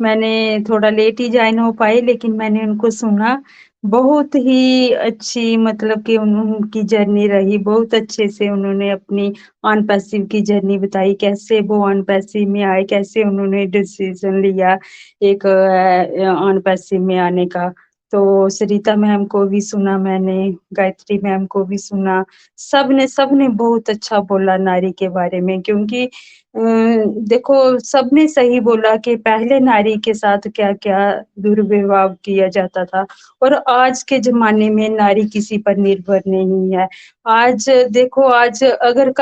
मैंने थोड़ा लेट ही ज्वाइन हो पाई, लेकिन मैंने उनको सुना। बहुत ही अच्छी मतलब कि उनकी जर्नी रही, बहुत अच्छे से उन्होंने अपनी ऑन पैसिव की जर्नी बताई, कैसे वो ऑन पैसिव में आए, कैसे उन्होंने डिसीजन लिया एक ऑन पैसिव में आने का। तो सरिता मैम को भी सुना मैंने, गायत्री मैम को भी सुना, सबने बहुत अच्छा बोला नारी के बारे में। क्योंकि देखो सबने सही बोला कि पहले नारी के साथ क्या क्या दुर्व्यवहार किया जाता था, और आज के जमाने में नारी किसी पर निर्भर नहीं है। आज देखो, आज अगर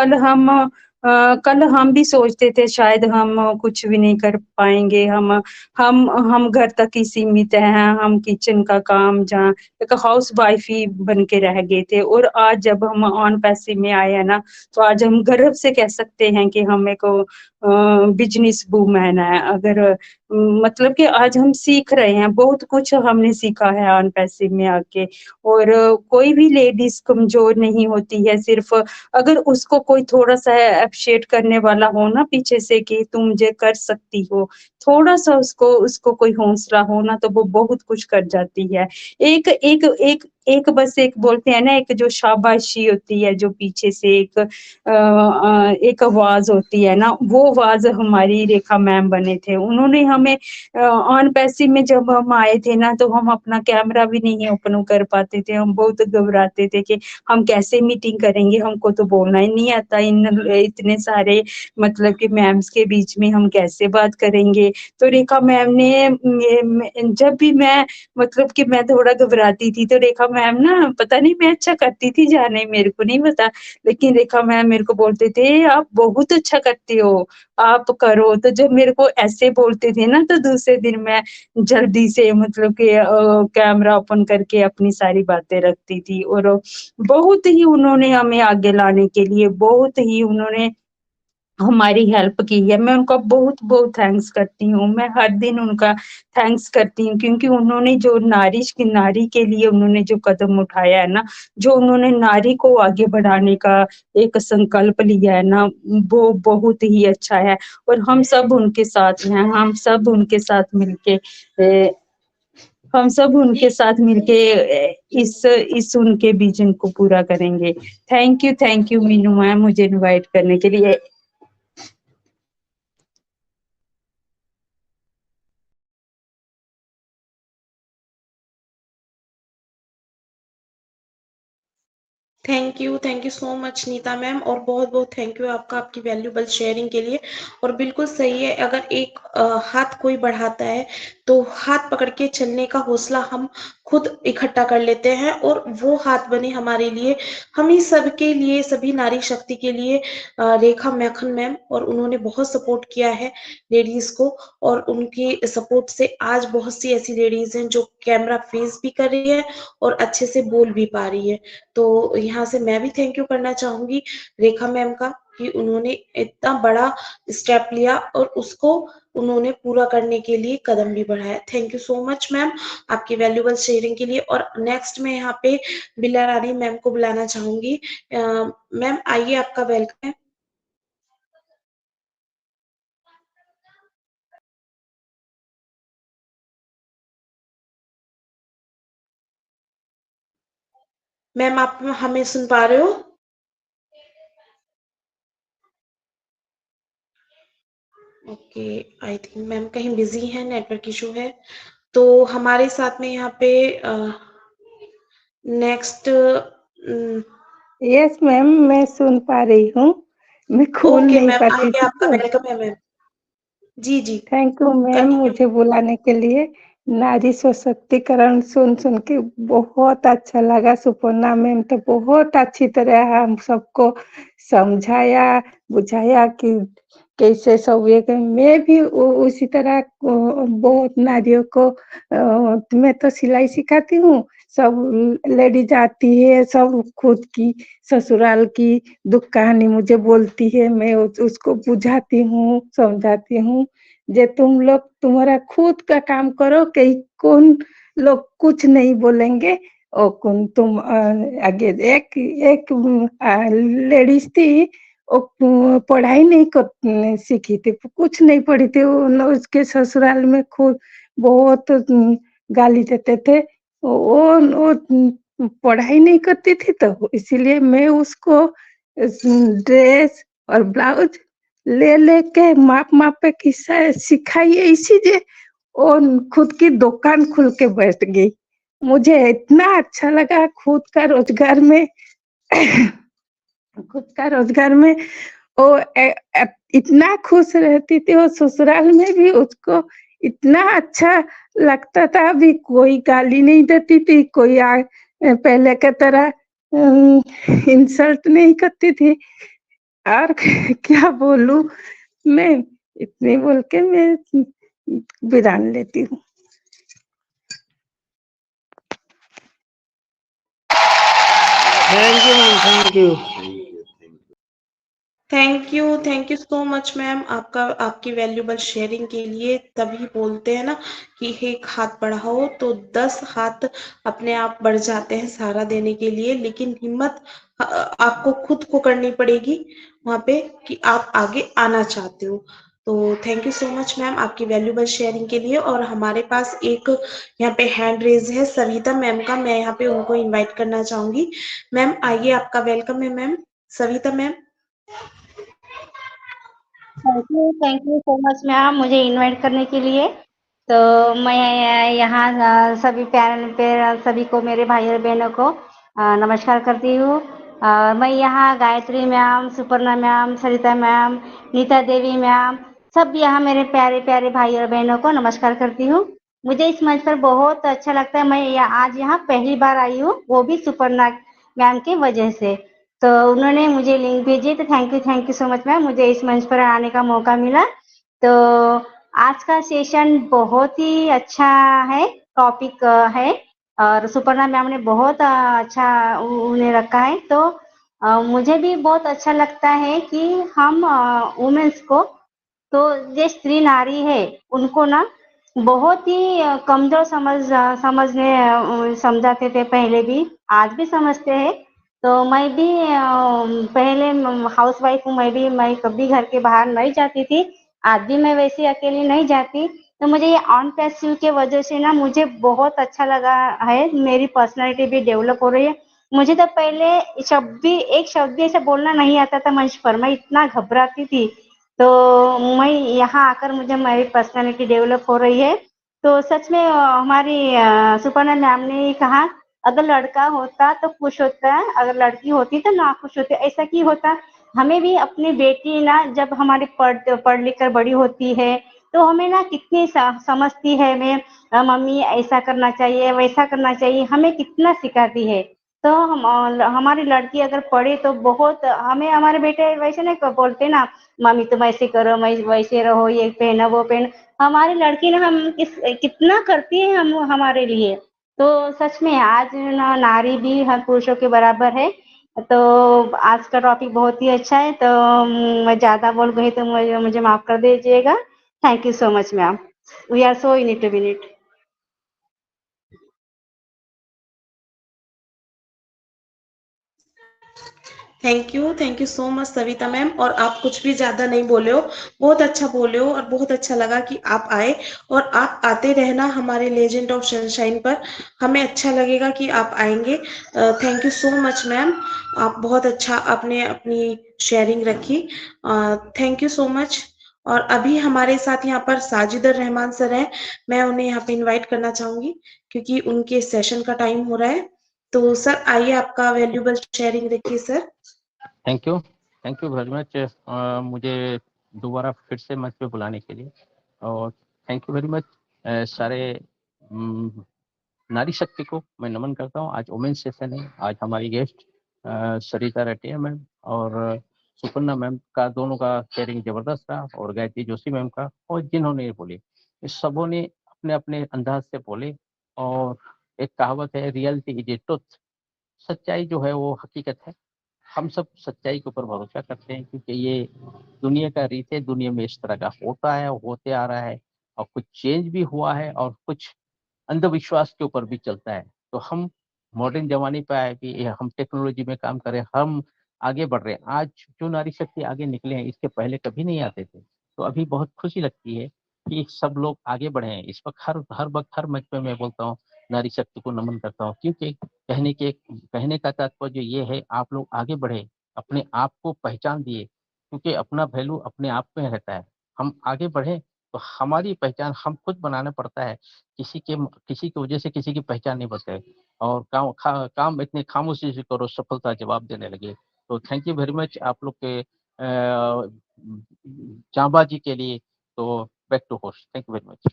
कल हम भी सोचते थे शायद हम कुछ भी नहीं कर पाएंगे, हम घर तक ही सीमित हैं, हम किचन का काम जहाँ एक हाउस वाइफ ही बन के रह गए थे। और आज जब हम ऑन पैसिव में आए हैं ना, तो आज हम गर्व से कह सकते हैं कि हम एक बिजनेस वूमेन है। अगर मतलब कि आज हम सीख रहे हैं, बहुत कुछ हमने सीखा है ऑन पैसिव में आके। और कोई भी लेडीज कमजोर नहीं होती है, सिर्फ अगर उसको कोई थोड़ा सा अप्रिशिएट करने वाला हो ना पीछे से कि तुम मुझे कर सकती हो, थोड़ा सा उसको कोई हौसला हो ना, तो वो बहुत कुछ कर जाती है। एक एक एक एक बस एक बोलते हैं ना, एक जो शाबाशी होती है, जो पीछे से एक आवाज होती है ना, वो आवाज हमारी रेखा मैम बने थे। उन्होंने हमें ऑन पैसिव में जब हम आए थे ना, तो हम अपना कैमरा भी नहीं ओपन कर पाते थे, हम बहुत घबराते थे कि हम कैसे मीटिंग करेंगे, हमको तो बोलना ही नहीं आता, इतने सारे मतलब कि मैम्स के बीच में हम कैसे बात करेंगे। तो रेखा मैम ने जब भी मैं मतलब कि मैं थोड़ा घबराती थी, तो रेखा मैम ना पता नहीं मैं अच्छा करती थी या नहीं, मेरे को नहीं पता, लेकिन रेखा मैम मेरे को बोलते थे आप बहुत अच्छा करती हो, आप करो। तो जब मेरे को ऐसे बोलते थे ना, तो दूसरे दिन मैं जल्दी से मतलब कि कैमरा ओपन करके अपनी सारी बातें रखती थी। और बहुत ही उन्होंने हमें आगे लाने के लिए बहुत ही उन्होंने हमारी हेल्प की है। मैं उनका बहुत बहुत थैंक्स करती हूँ, मैं हर दिन उनका थैंक्स करती हूँ, क्योंकि उन्होंने जो नारी के लिए उन्होंने जो कदम उठाया है ना, जो उन्होंने नारी को आगे बढ़ाने का एक संकल्प लिया है ना, वो बहुत ही अच्छा है। और हम सब उनके साथ हैं, हम सब उनके साथ मिलके इस उनके विजन को पूरा करेंगे। थैंक यू मीनू मैम, मुझे इनवाइट करने के लिए। Thank you so much Neeta ma'am, और बहुत बहुत थैंक यू आपका, आपकी वैल्यूबल शेयरिंग के लिए। और बिल्कुल सही है, अगर एक हाथ कोई बढ़ाता है तो हाथ पकड़ के चलने का हौसला हम खुद इकट्ठा कर लेते हैं, और वो हाथ बने हमारे लिए, हम ही सबके लिए, सभी नारी शक्ति के लिए रेखा मैखन मैम। और उन्होंने बहुत सपोर्ट किया है लेडीज को, और उनकी सपोर्ट से आज बहुत सी ऐसी लेडीज हैं जो कैमरा फेस भी कर रही है और अच्छे से बोल भी पा रही है। तो यहाँ से मैं भी थैंक यू करना चाहूंगी रेखा मैम का, कि उन्होंने इतना बड़ा स्टेप लिया और उसको उन्होंने पूरा करने के लिए कदम भी बढ़ाया। Thank you so much ma'am आपकी वैल्यूएबल शेयरिंग के लिए। और नेक्स्ट मैं यहाँ पे बिला रानी मैम को बुलाना चाहूंगी। मैम आइए, आपका वेलकम है। मैम आप हमें सुन पा रहे हो? ओके, आई थिंक मैम कहीं बिजी है, नेटवर्क इशू है। तो हमारे साथ में यहाँ पे नेक्स्ट यस मैम, मैं सुन पा रही हूँ। मैं खोल ओके नहीं मैम पाती आइए, थी आपका तो। वेलकम है मैम। जी जी, थैंक यू मैम कंटिन्यू। मुझे बुलाने के लिए। नारी सशक्तिकरण सुन सुन के बहुत अच्छा लगा। सुपर्णा मैम तो बहुत अच्छी तरह हम सबको समझाया, बुझाया कि कैसे सब एक। मैं भी उसी तरह बहुत नारियों को मैं तो सिलाई सिखाती हूँ। सब लेडीज आती है, सब खुद की ससुराल की दुख कहानी मुझे बोलती है, मैं उसको बुझाती हूँ, समझाती हूँ। जे तुम लोग तुम्हारा खुद का काम करो, कहीं कौन लोग कुछ नहीं बोलेंगे। और कौन तुम आगे एक एक लेडीज थी, वो पढ़ाई नहीं कर सीखी थी, कुछ नहीं पढ़ी थी। उसके ससुराल में खुद बहुत गाली देते थे। वो पढ़ाई नहीं करती थी, तो इसीलिए मैं उसको ड्रेस और ब्लाउज ले लेके माप पे किस्सा सिखाइए, इसीलिए और खुद की दुकान खुल के बैठ गई। मुझे इतना अच्छा लगा खुद का रोजगार में खुद का रोजगार में वो इतना खुश रहती थी। वो ससुराल में भी उसको इतना अच्छा लगता था। अभी कोई गाली नहीं देती थी, कोई पहले की तरह इंसल्ट नहीं करती थी। और क्या बोलूं मैं, इतने बोल के मैं विराम लेती हूँ। Thank you ma'am, thank you. Thank you so much ma'am आपकी वैल्यूबल शेयरिंग के लिए। तभी बोलते हैं ना कि एक हाथ बढ़ाओ तो 10 हाथ अपने आप बढ़ जाते हैं सहारा देने के लिए। लेकिन हिम्मत आपको खुद को करनी पड़ेगी वहां पे कि आप आगे आना चाहते हो। तो thank you so much ma'am आपकी वैल्यूबल शेयरिंग के लिए। और हमारे पास एक यहाँ पे हैंड रेज है सविता मैम का, मैं यहाँ पे उनको इनवाइट करना चाहूंगी। मैम आइए, आपका वेलकम है ma'am. Savita ma'am. Thank you so much ma'am मुझे इनवाइट करने के लिए। तो मैं यहाँ सभी सभी को, मेरे भाई और बहनों को नमस्कार करती हूँ। मैं यहाँ गायत्री मैम, सुपर्णा मैम, सरिता मैम, नीता देवी मैम, सब यहाँ मेरे प्यारे प्यारे भाई और बहनों को नमस्कार करती हूँ। मुझे इस मंच पर बहुत अच्छा लगता है। मैं आज यहाँ पहली बार आई हूँ, वो भी सुपर्णा मैम की वजह से। तो उन्होंने मुझे लिंक भेजी, तो thank you so much ma'am, मुझे इस मंच पर आने का मौका मिला। तो आज का सेशन बहुत ही अच्छा है, टॉपिक है और सुपर्णा मैम ने बहुत अच्छा उन्हें रखा है। तो मुझे भी बहुत अच्छा लगता है कि हम वुमेन्स को, तो जो स्त्री नारी है उनको ना बहुत ही कमजोर समझाते थे पहले भी, आज भी समझते हैं। तो मैं भी पहले हाउस वाइफ हूँ, मैं कभी घर के बाहर नहीं जाती थी, आज भी मैं वैसे अकेली नहीं जाती। तो मुझे ये ऑन पैसिव के वजह से ना मुझे बहुत अच्छा लगा है, मेरी पर्सनालिटी भी डेवलप हो रही है। मुझे तो पहले एक शब्द भी ऐसा बोलना नहीं आता था मंच पर, मैं इतना घबराती थी। तो मैं यहाँ आकर मुझे मेरी पर्सनालिटी डेवलप हो रही है। तो सच में हमारी सुपर्णा मैम ने कहा, अगर लड़का होता तो खुश होता है, अगर लड़की होती तो ना खुश होती। ऐसा क्यों होता? हमें भी अपनी बेटी ना, जब हमारी पढ़ लिख कर बड़ी होती है तो हमें ना कितनी समझती है, मैं मम्मी ऐसा करना चाहिए, वैसा करना चाहिए, हमें कितना सिखाती है। तो हमारी लड़की अगर पढ़े तो बहुत, हमें हमारे बेटे वैसे नहीं बोलते ना, मम्मी तुम ऐसे करो, मैं वैसे रहो, ये पहना वो पहन। हमारी लड़की ना कितना करती है हमारे लिए। तो सच में आज नारी भी हर पुरुषों के बराबर है। तो आज का टॉपिक बहुत ही अच्छा है, तो मैं ज़्यादा बोल गई तो मुझे माफ़ कर दीजिएगा। Thank you so much ma'am, we are so in it to win it. Thank you so much Savita ma'am. और आप कुछ भी ज्यादा नहीं बोले हो, बहुत अच्छा बोले हो, और बहुत अच्छा लगा कि आप आए, और आप आते रहना हमारे लेजेंड ऑफ सनशाइन पर, हमें अच्छा लगेगा कि आप आएंगे। Thank you so much ma'am, आप बहुत अच्छा आपने अपनी शेयरिंग रखी। Thank you so much. और अभी हमारे साथ यहाँ पर साजिदुर रहमान सर हैं, मैं उन्हें यहाँ पे इनवाइट करना चाहूंगी क्योंकि उनके सेशन का टाइम हो रहा है। तो सर आइए, आपका वैल्यूबल शेयरिंग रखिए sir. Thank you very much मुझे दोबारा फिर से मंच पे बुलाने के लिए, और थैंक यू वेरी मच सारे नारी शक्ति को मैं नमन करता हूँ। आज वुमेन्स सेशन है। आज हमारी गेस्ट सरिता रेड्डी मैम और सुपर्णा मैम का, दोनों का शेयरिंग जबरदस्त था, और गायत्री जोशी मैम का, और जिन्होंने ये बोले, इस सबों ने अपने अपने अंदाज से बोले। और एक कहावत है, रियलिटी इज ए ट्रुथ, सच्चाई जो है वो हकीकत है। हम सब सच्चाई के ऊपर भरोसा करते हैं, क्योंकि ये दुनिया का रीत है, दुनिया में इस तरह का होता है, होते आ रहा है, और कुछ चेंज भी हुआ है, और कुछ अंधविश्वास के ऊपर भी चलता है। तो हम मॉडर्न जमाने पे आए कि हम टेक्नोलॉजी में काम करें, हम आगे बढ़ रहे हैं। आज जो नारी शक्ति आगे निकले हैं, इसके पहले कभी नहीं आते थे। तो अभी बहुत खुशी लगती है कि सब लोग आगे बढ़े हैं। इस वक्त हर वक्त हर मंच पे मैं बोलता हूँ, नारी शक्ति को नमन करता हूँ, क्योंकि कहने का तात्पर्य ये है, आप लोग आगे बढ़े, अपने आप को पहचान दिए, क्योंकि अपना वैल्यू अपने आप में रहता है। हम आगे बढ़े तो हमारी पहचान हम खुद बनाना पड़ता है। किसी की वजह से किसी की पहचान नहीं बचे, और काम इतने खामोशी से करो, सफलता जवाब देने लगे। तो थैंक यू वेरी मच आप लोग के जांबाजी के लिए। तो back to host, thank you very much.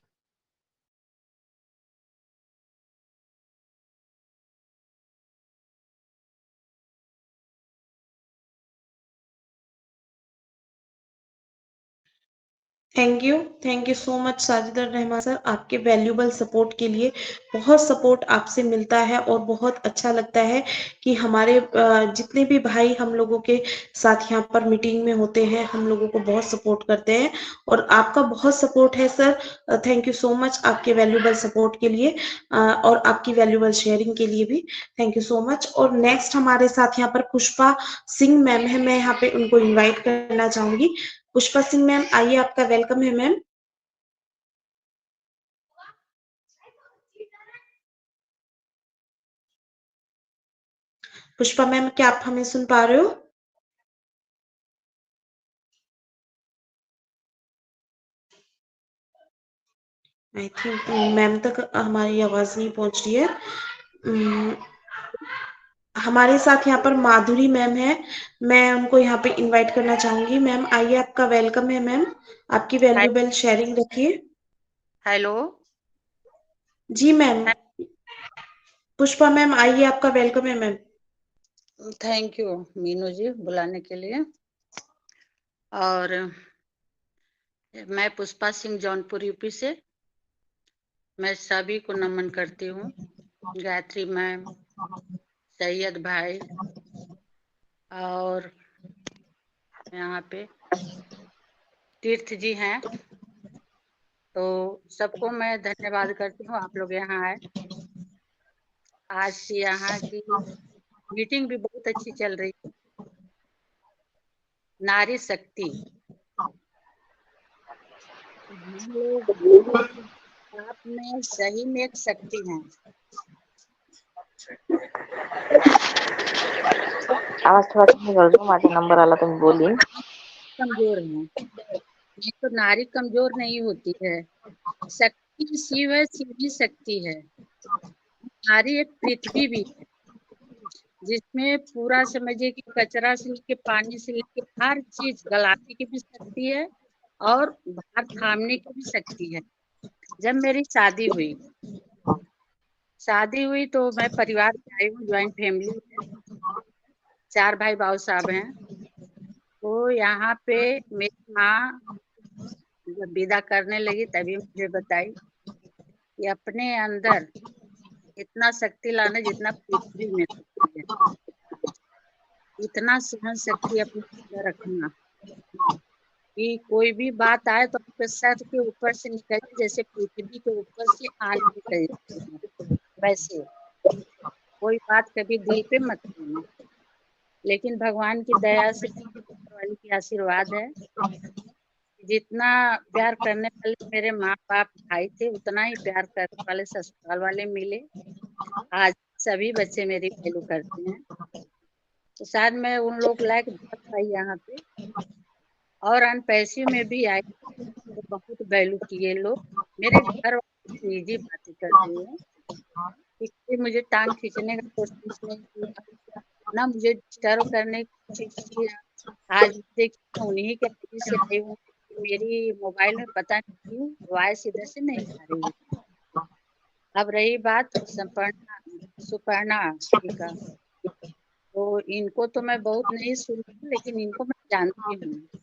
Thank you so much Sajidur Rahman sir, आपके वैल्यूबल सपोर्ट के लिए। बहुत सपोर्ट आपसे मिलता है और बहुत अच्छा लगता है कि हमारे जितने भी भाई हम लोगों के साथ यहाँ पर मीटिंग में होते हैं, हम लोगों को बहुत सपोर्ट करते हैं, और आपका बहुत सपोर्ट है sir. Thank you so much आपके वैल्यूबल सपोर्ट के लिए, और आपकी वैल्यूबल शेयरिंग के लिए भी थैंक यू सो मच। और नेक्स्ट हमारे साथ यहाँ पर पुष्पा सिंह मैम है, मैं यहाँ पे उनको इन्वाइट करना चाहूंगी। पुष्पा सिंह मैम आइए, आपका वेलकम है मैम। पुष्पा मैम, क्या आप हमें सुन पा रहे हो? आई थिंक मैम तक हमारी आवाज नहीं पहुंच रही है। हमारे साथ यहाँ पर माधुरी मैम है, मैं उनको यहाँ पे इनवाइट करना चाहूंगी। मैम आइए, आपका वेलकम है मैम, आपकी वैल्यूबल शेयरिंग रखिए। हेलो जी मैम, पुष्पा मैम आइए, आपका वेलकम है मैम। थैंक यू मीनू जी बुलाने के लिए। और मैं पुष्पा सिंह जौनपुर यूपी से, मैं सभी को नमन करती हूँ। गायत्री मैम, सैयद भाई, और यहाँ पे तीर्थ जी हैं, तो सबको मैं धन्यवाद करती हूँ। आप लोग यहाँ आए। आज यहाँ की मीटिंग भी बहुत अच्छी चल रही है। नारी शक्ति, हम लोग आप में सही में एक शक्ति है। आवाज थोड़ा कमी कर दो, माझा नंबर आला तुम्ही बोलिए। कमजोर है, ये तो नारी कमजोर नहीं होती है, शक्ति शिव है, शिव ही शक्ति है। नारी एक पृथ्वी भी है, जिसमें पूरा समझिए कि कचरा से लेके पानी से लेके हर चीज गलाने की भी शक्ति है, और भार थामने की भी शक्ति है। जब मेरी शादी हुई तो मैं परिवार में आई हूँ, ज्वाइंट फैमिली है, 4 भाई बाबू साहब हैं। तो यहाँ पे मेरी माँ जब विदा करने लगी तभी मुझे बताई कि अपने अंदर इतना शक्ति लाना जितना पृथ्वी में शक्ति है। इतना सहन शक्ति अपने अंदर रखना कि कोई भी बात आए तो आपके सर के ऊपर से निकले, जैसे पृथ्वी के ऊपर से आग निकल जाती है, वैसे कोई बात कभी दिल पे मत लेना। लेकिन भगवान की दया से वाली की आशीर्वाद है, जितना प्यार करने वाले मेरे माँ बाप भाई थे, उतना ही प्यार करने वाले ससुराल वाले मिले। आज सभी बच्चे मेरी वैल्यू करते हैं, तो शायद मैं उन लोग लायक बहुत पाई यहाँ पे, और अनपैसे में भी आई तो बहुत वैल्यू किए लोग। मेरे घर वाले निजी बातें करते हैं, इसलिए मुझे टांग खींचने का कोशिश नहीं किया, ना मुझे डिस्टर्ब करने की कोशिश किया। आज देखिए उन्हीं के आईडी से आई हूँ, मेरी मोबाइल में पता नहीं क्यों वॉइस इधर से नहीं आ रही है। अब रही बात सुपर्णा जी का, तो इनको तो मैं बहुत नहीं सुनी, लेकिन इनको मैं जानती हूँ।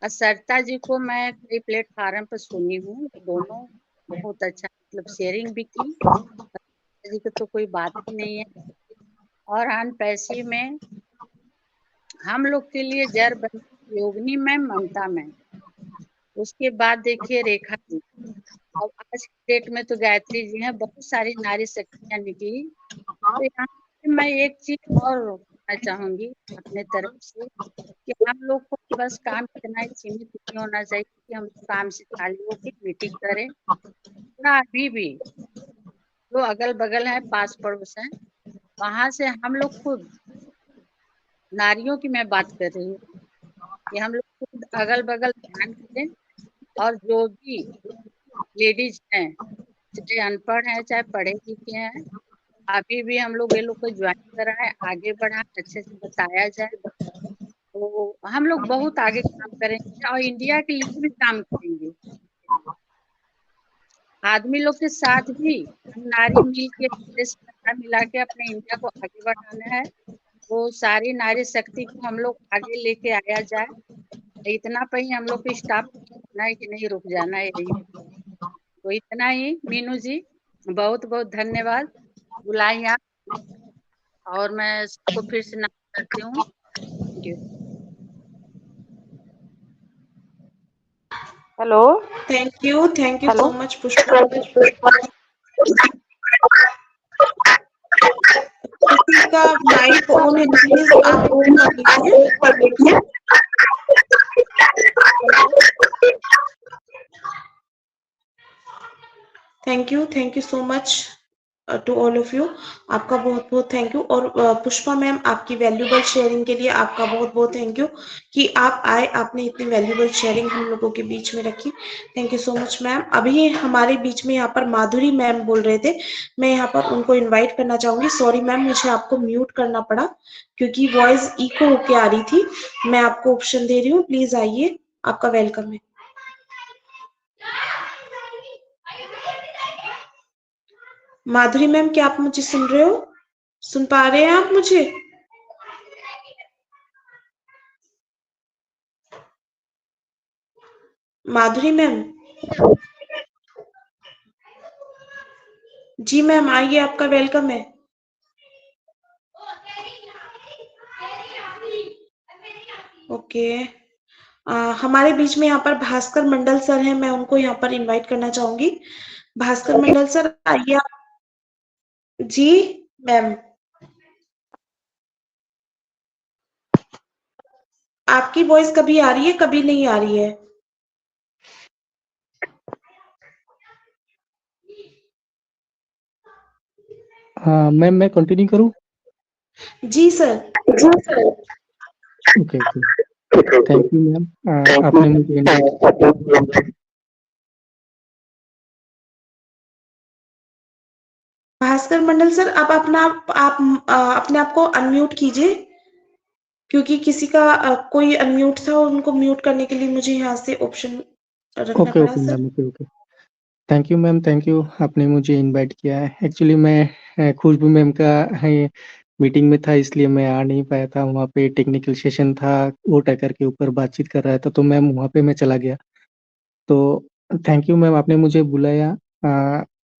सरिता जी को मैं कई प्लेटफार्म पर सुनी हूँ, दोनों बहुत अच्छा मतलब शेयरिंग भी की। सरिता जी की तो कोई बात ही नहीं है। और अनपैसी में हम लोग के लिए जर बनी योगिनी मैम, ममता मैम, उसके बाद देखिए रेखा जी, और आज की डेट में तो गायत्री जी हैं। बहुत सारी नारी शक्तियां निकली। तो यहाँ पे मैं एक चीज और कहना चाहूंगी अपने तरफ से कि हम लोग को बस काम इतना ही सीमित नहीं होना चाहिए कि हम काम से खाली होकर मीटिंग करें। थोड़ा अभी भी जो अगल बगल है, पास पड़ोस है, वहां से हम लोग खुद, नारियों की मैं बात कर रही हूँ, कि हम लोग खुद अगल बगल ध्यान करें, और जो भी लेडीज हैं, चाहे अनपढ़ है चाहे पढ़े लिखे हैं, अभी भी हम लोग ये लोग को ज्वाइन कराए, आगे बढ़ाए, अच्छे से बताया जाए, तो हम लोग बहुत आगे काम करेंगे और इंडिया के लिए भी काम करेंगे। आदमी लोग के साथ भी हम नारी मिल के मिला के अपने इंडिया को आगे बढ़ाना है। वो सारी नारी शक्ति को हम लोग आगे लेके आया जाए। इतना पे ही हम लोग को स्टॉप करना है कि नहीं, रुक जाना है यही। तो इतना ही। मीनू जी बहुत बहुत धन्यवाद, बुलाई आप, और मैं सबको फिर से नमन करती हूँ। Thank you. Hello, thank you hello. So much Pushpa. किसी का माइक ऑन है, प्लीज आप ऑन कर लीजिए। Thank you so much to all of you. आपका बहुत बहुत थैंक यू। और पुष्पा मैम, आपकी वैल्यूबल शेयरिंग के लिए आपका बहुत बहुत थैंक यू कि आप आए, आपने इतनी वैल्यूबल शेयरिंग हम लोगों के बीच में रखी। Thank you so much ma'am. अभी हमारे बीच में यहाँ पर माधुरी मैम बोल रहे थे, मैं यहाँ पर उनको इन्वाइट करना चाहूंगी। सॉरी मैम, मुझे आपको म्यूट करना पड़ा क्योंकि वॉइस इको होके आ रही थी। मैं आपको ऑप्शन दे रही हूँ, प्लीज आइए, आपका वेलकम है। माधुरी मैम, क्या आप मुझे सुन रहे हो? सुन पा रहे हैं आप मुझे? माधुरी मैम? जी मैम, आइए, आपका वेलकम है। ओके। हमारे बीच में यहाँ पर भास्कर मंडल सर हैं, मैं उनको यहाँ पर इनवाइट करना चाहूंगी। भास्कर मंडल सर, आइए आप। जी मैम, आपकी वॉइस कभी आ रही है, कभी नहीं आ रही है। हाँ मैम, मैं कंटिन्यू करूँ? जी sir. Okay okay, thank you ma'am, आपने मुझे भास्कर मंडल सर, आप अपने आप को अनम्यूट कीजिए, क्योंकि किसी का कोई अनम्यूट था, उनको म्यूट करने के लिए मुझे यहाँ से ऑप्शन रखना ओके पड़ा okay sir. Ma'am, okay okay, thank you ma'am, thank you, आपने मुझे इनवाइट किया है। एक्चुअली मैं खुशबू मैम का मीटिंग में था, इसलिए मैं आ नहीं पाया था। वहाँ पे टेक्निकल सेशन था, वो टैकर के ऊपर बातचीत कर रहा था, तो मैम वहाँ पे मैं चला गया। तो थैंक यू मैम, आपने मुझे बुलाया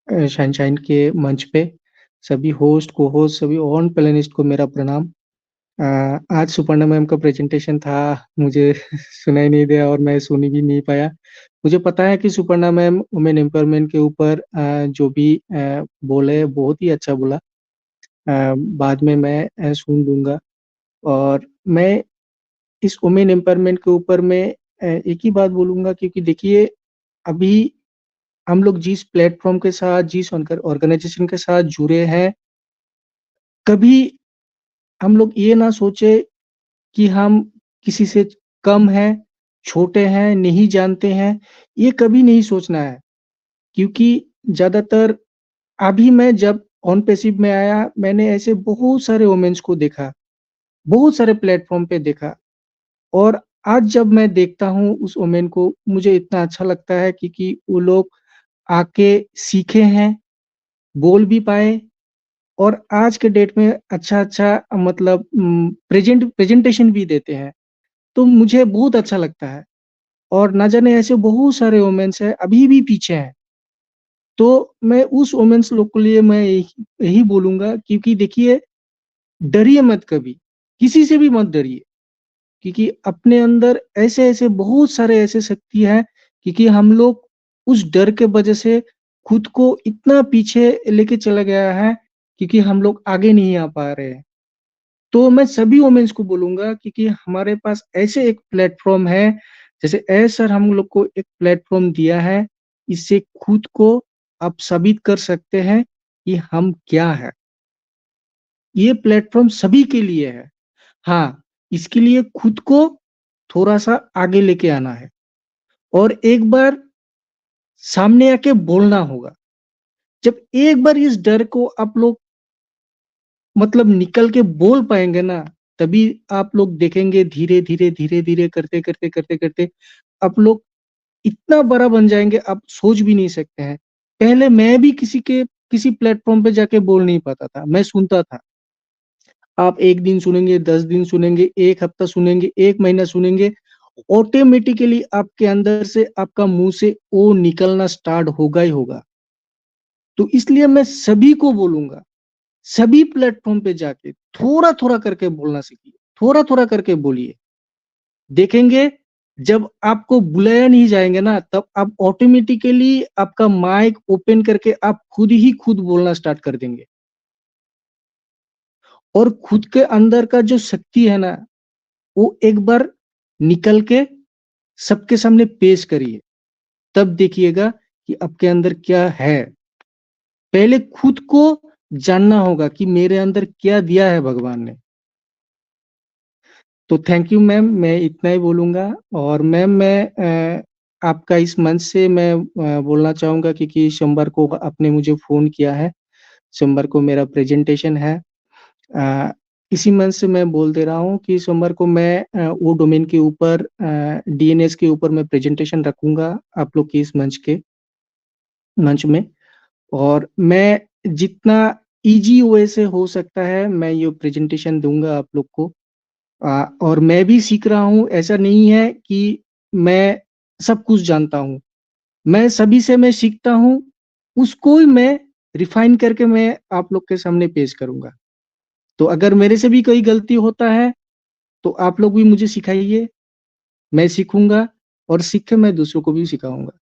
सनशाइन के मंच पे। सभी होस्ट, को होस्ट, सभी ऑन पैनलिस्ट को मेरा प्रणाम। आज सुपर्णा मैम का प्रेजेंटेशन था, मुझे सुनाई नहीं दिया और मैं सुन भी नहीं पाया। मुझे पता है कि सुपर्णा मैम वुमेन एम्पावरमेंट के ऊपर जो भी बोले बहुत ही अच्छा बोला। बाद में मैं सुन लूंगा। और मैं इस वुमेन एम्पावरमेंट के ऊपर मैं एक ही बात बोलूंगा, क्योंकि देखिए अभी हम लोग जिस प्लेटफॉर्म के साथ, जिस ऑर्गेनाइजेशन के साथ जुड़े हैं, कभी हम लोग ये ना सोचे कि हम किसी से कम हैं, छोटे हैं, नहीं जानते हैं, ये कभी नहीं सोचना है। क्योंकि ज्यादातर अभी मैं जब ऑन पैसिव में आया, मैंने ऐसे बहुत सारे वुमेन्स को देखा, बहुत सारे प्लेटफॉर्म पे देखा, और आज जब मैं देखता हूँ उस वुमेन को, मुझे इतना अच्छा लगता है क्योंकि वो लोग आके सीखे हैं, बोल भी पाए, और आज के डेट में अच्छा मतलब प्रेजेंटेशन भी देते हैं। तो मुझे बहुत अच्छा लगता है। और ना जाने ऐसे बहुत सारे वुमेन्स हैं अभी भी पीछे हैं। तो मैं उस वुमेन्स लोग के लिए मैं यही बोलूंगा, क्योंकि देखिए डरिए मत, कभी किसी से भी मत डरिए, क्योंकि अपने अंदर ऐसे ऐसे बहुत सारे ऐसे शक्ति है, क्योंकि हम लोग उस डर के वजह से खुद को इतना पीछे लेके चला गया है, क्योंकि हम लोग आगे नहीं आ पा रहे हैं। तो मैं सभी वुमेन्स को बोलूंगा, क्योंकि हमारे पास ऐसे एक प्लेटफॉर्म है, जैसे सर हम लोग को एक प्लेटफॉर्म दिया है, इससे खुद को आप साबित कर सकते हैं कि हम क्या है। ये प्लेटफॉर्म सभी के लिए है। हाँ, इसके लिए खुद को थोड़ा सा आगे लेके आना है, और एक बार सामने आके बोलना होगा। जब एक बार इस डर को आप लोग मतलब निकल के बोल पाएंगे ना, तभी आप लोग देखेंगे धीरे धीरे धीरे धीरे करते करते करते करते आप लोग इतना बड़ा बन जाएंगे, आप सोच भी नहीं सकते हैं। पहले मैं भी किसी प्लेटफॉर्म पे जाके बोल नहीं पाता था, मैं सुनता था। आप एक दिन सुनेंगे, 10 दिन सुनेंगे, एक हफ्ता सुनेंगे, एक महीना सुनेंगे, ऑटोमेटिकली आपके अंदर से, आपका मुंह से ओ निकलना स्टार्ट होगा ही होगा। तो इसलिए मैं सभी को बोलूंगा, सभी प्लेटफॉर्म पे जाके थोड़ा थोड़ा करके बोलना सीखिए, थोड़ा थोड़ा करके बोलिए। देखेंगे जब आपको बुलाया नहीं जाएंगे ना, तब आप ऑटोमेटिकली आपका माइक ओपन करके आप खुद ही खुद बोलना स्टार्ट कर देंगे। और खुद के अंदर का जो शक्ति है ना, वो एक बार निकल के सबके सामने पेश करिए, तब देखिएगा कि आपके अंदर क्या है। पहले खुद को जानना होगा कि मेरे अंदर क्या दिया है भगवान ने। तो थैंक यू मैम, मैं इतना ही बोलूंगा। और मैम मैं आपका इस मंच से मैं बोलना चाहूंगा, क्योंकि सोमवार को आपने मुझे फोन किया है, सोमवार को मेरा प्रेजेंटेशन है। इसी मंच से मैं बोल दे रहा हूँ कि सोमवार को मैं वो डोमेन के ऊपर, डीएनएस के ऊपर मैं प्रेजेंटेशन रखूंगा आप लोग की इस मंच में। और मैं जितना इजी वे से हो सकता है मैं ये प्रेजेंटेशन दूंगा आप लोग को। और मैं भी सीख रहा हूँ, ऐसा नहीं है कि मैं सब कुछ जानता हूँ। मैं सभी से मैं सीखता हूँ, उसको ही मैं रिफाइन करके मैं आप लोग के सामने पेश करूंगा। तो अगर मेरे से भी कोई गलती होता है तो आप लोग भी मुझे सिखाइए, मैं सीखूंगा, और सीख के मैं दूसरों को भी सिखाऊंगा।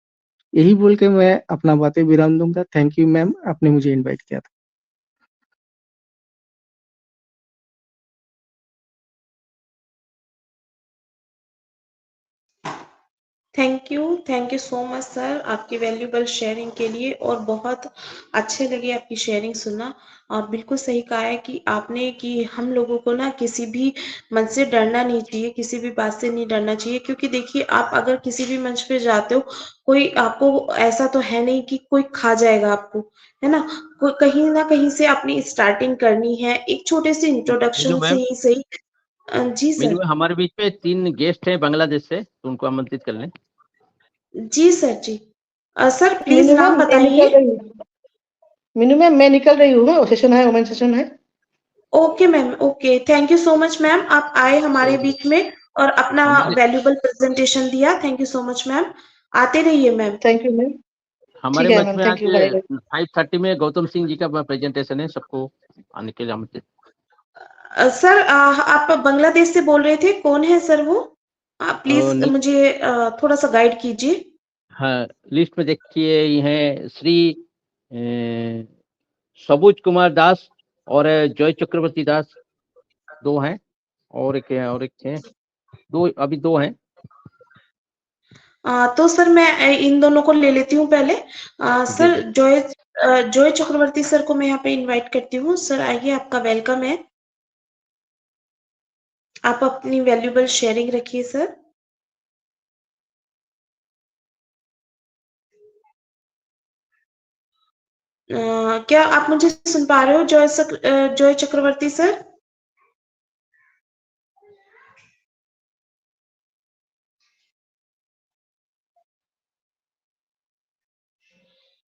यही बोल के मैं अपना बातें विराम दूंगा। थैंक यू मैम, आपने मुझे इनवाइट किया था। Thank you so much sir आपकी वैल्यूबल शेयरिंग के लिए, और बहुत अच्छे लगे आपकी शेयरिंग सुनना। और बिल्कुल सही कहा है कि आपने कि हम लोगों को ना किसी भी मंच से डरना नहीं चाहिए, किसी भी बात से नहीं डरना चाहिए, क्योंकि देखिए आप अगर किसी भी मंच पे जाते हो, कोई आपको ऐसा तो है नहीं कि कोई खा जाएगा आपको, है ना। कहीं ना कहीं से अपनी स्टार्टिंग करनी है, एक छोटे से इंट्रोडक्शन से ही सही। जी सर। हमारे बीच में 3 गेस्ट हैं बांग्लादेश से, तो उनको आमंत्रित कर लें। जी सर जी। सर प्लीज मीनू नाम मैम मैं बताइए। निकल रही हूँ। मीनू मैम मैं निकल रही हूँ, सेशन है, वुमेन सेशन है। Okay ma'am, okay, thank you so much ma'am, आप आए हमारे बीच में और अपना वैल्यूबल प्रेजेंटेशन दिया। Thank you so much ma'am, आते रहिए मैम। Thank you ma'am. हमारे ठीक है मंच मैम, में थैंक आज यू, बाय बाय। 5:30 में गौतम सिंह जी का प्रेजेंटेशन है, सबको आने के लिए आमंत्रित। सर आप बांग्लादेश से बोल रहे थे, कौन है सर वो? प्लीज मुझे थोड़ा सा गाइड कीजिए। हाँ, लिस्ट में देखिए, ये है श्री सबूज कुमार दास और जय चक्रवर्ती दास, 2 हैं, और एक है, 2 अभी 2 हैं। तो सर मैं इन दोनों को ले लेती हूँ पहले। सर जॉय चक्रवर्ती सर को मैं यहाँ पे इनवाइट करती हूँ। सर आइए, आपका वेलकम है। आप अपनी वैल्यूएबल शेयरिंग रखिए सर। क्या आप मुझे सुन पा रहे हो Joy Chakraborty sir?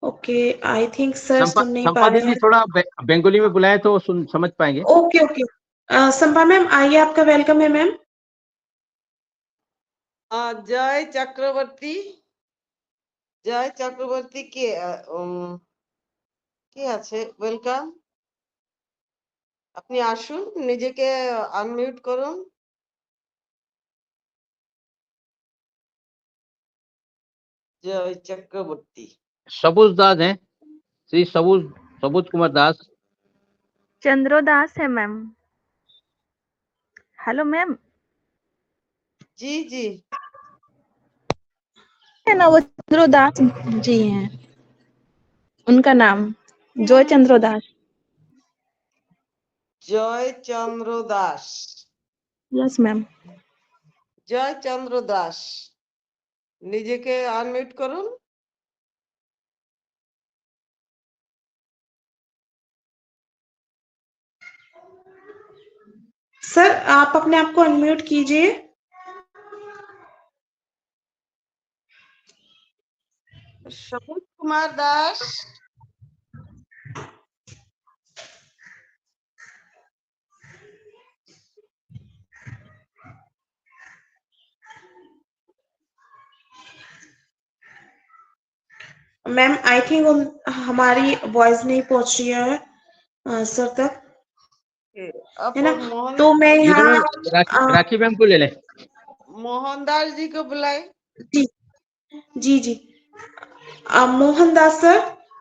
Okay, I think sir सुन नहीं पा संपा रहे दीदी हैं। थोड़ा बंगाली में बुलाए तो समझ पाएंगे। ओके ओके, संपा मैम आइए, आपका वेलकम है मैम। জয় চক্রবর্তী কে আছে? ওয়েলকাম, আপনি আসুন, নিজেকে আনমিউট করুন। জয় চক্রবর্তী। सबूज दास हैं, श्री सबूज कुमार दास। चंद्रो दास है मैम। Hello ma'am. जी जी, है ना, वो चंद्रो दास जी हैं, उनका नाम जॉय चंद्रो दास। জয় চন্দ্র দাস। Yes ma'am. জয় চন্দ্র দাস, নিজেকে আনমিউট করুন। सर आप अपने आप को अनम्यूट कीजिए। সবুজ Kumar Das. Ma'am I think हमारी वॉइस नहीं पहुंच रही है सर तक, है ना? तो मैं यहाँ राखी मैम को ले लें। मोहनदास जी को बुलाए। जी जी जी, मोहनदास सर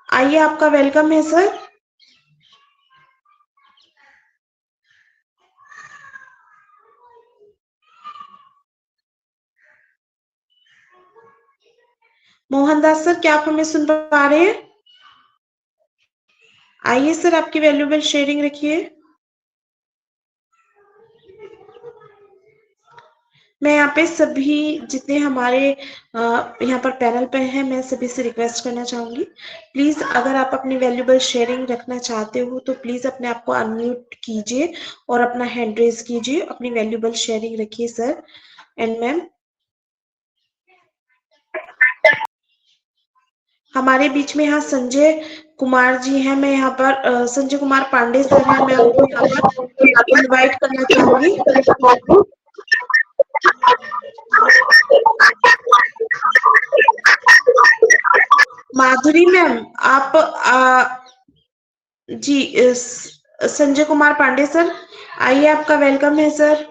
आइए, आपका वेलकम है सर। मोहनदास सर, क्या आप हमें सुन पा रहे हैं? आइए सर, आपकी वैल्यूएबल शेयरिंग रखिए। मैं यहाँ पे सभी जितने हमारे यहाँ पर पैनल पे हैं, मैं सभी से रिक्वेस्ट करना चाहूंगी, प्लीज अगर आप अपनी वैल्यूएबल शेयरिंग रखना चाहते हो तो प्लीज अपने आप को अनम्यूट कीजिए और अपना हैंड रेज कीजिए। अपनी वैल्यूएबल शेयरिंग रखिए सर एंड मैम। हमारे बीच में यहाँ संजय कुमार जी हैं, मैं यहाँ पर संजय कुमार पांडे सर हैं, मैं उनको यहाँ पर इनवाइट करना चाहूंगी। माधुरी मैम आप जी संजय कुमार पांडे सर आइए, आपका वेलकम है सर।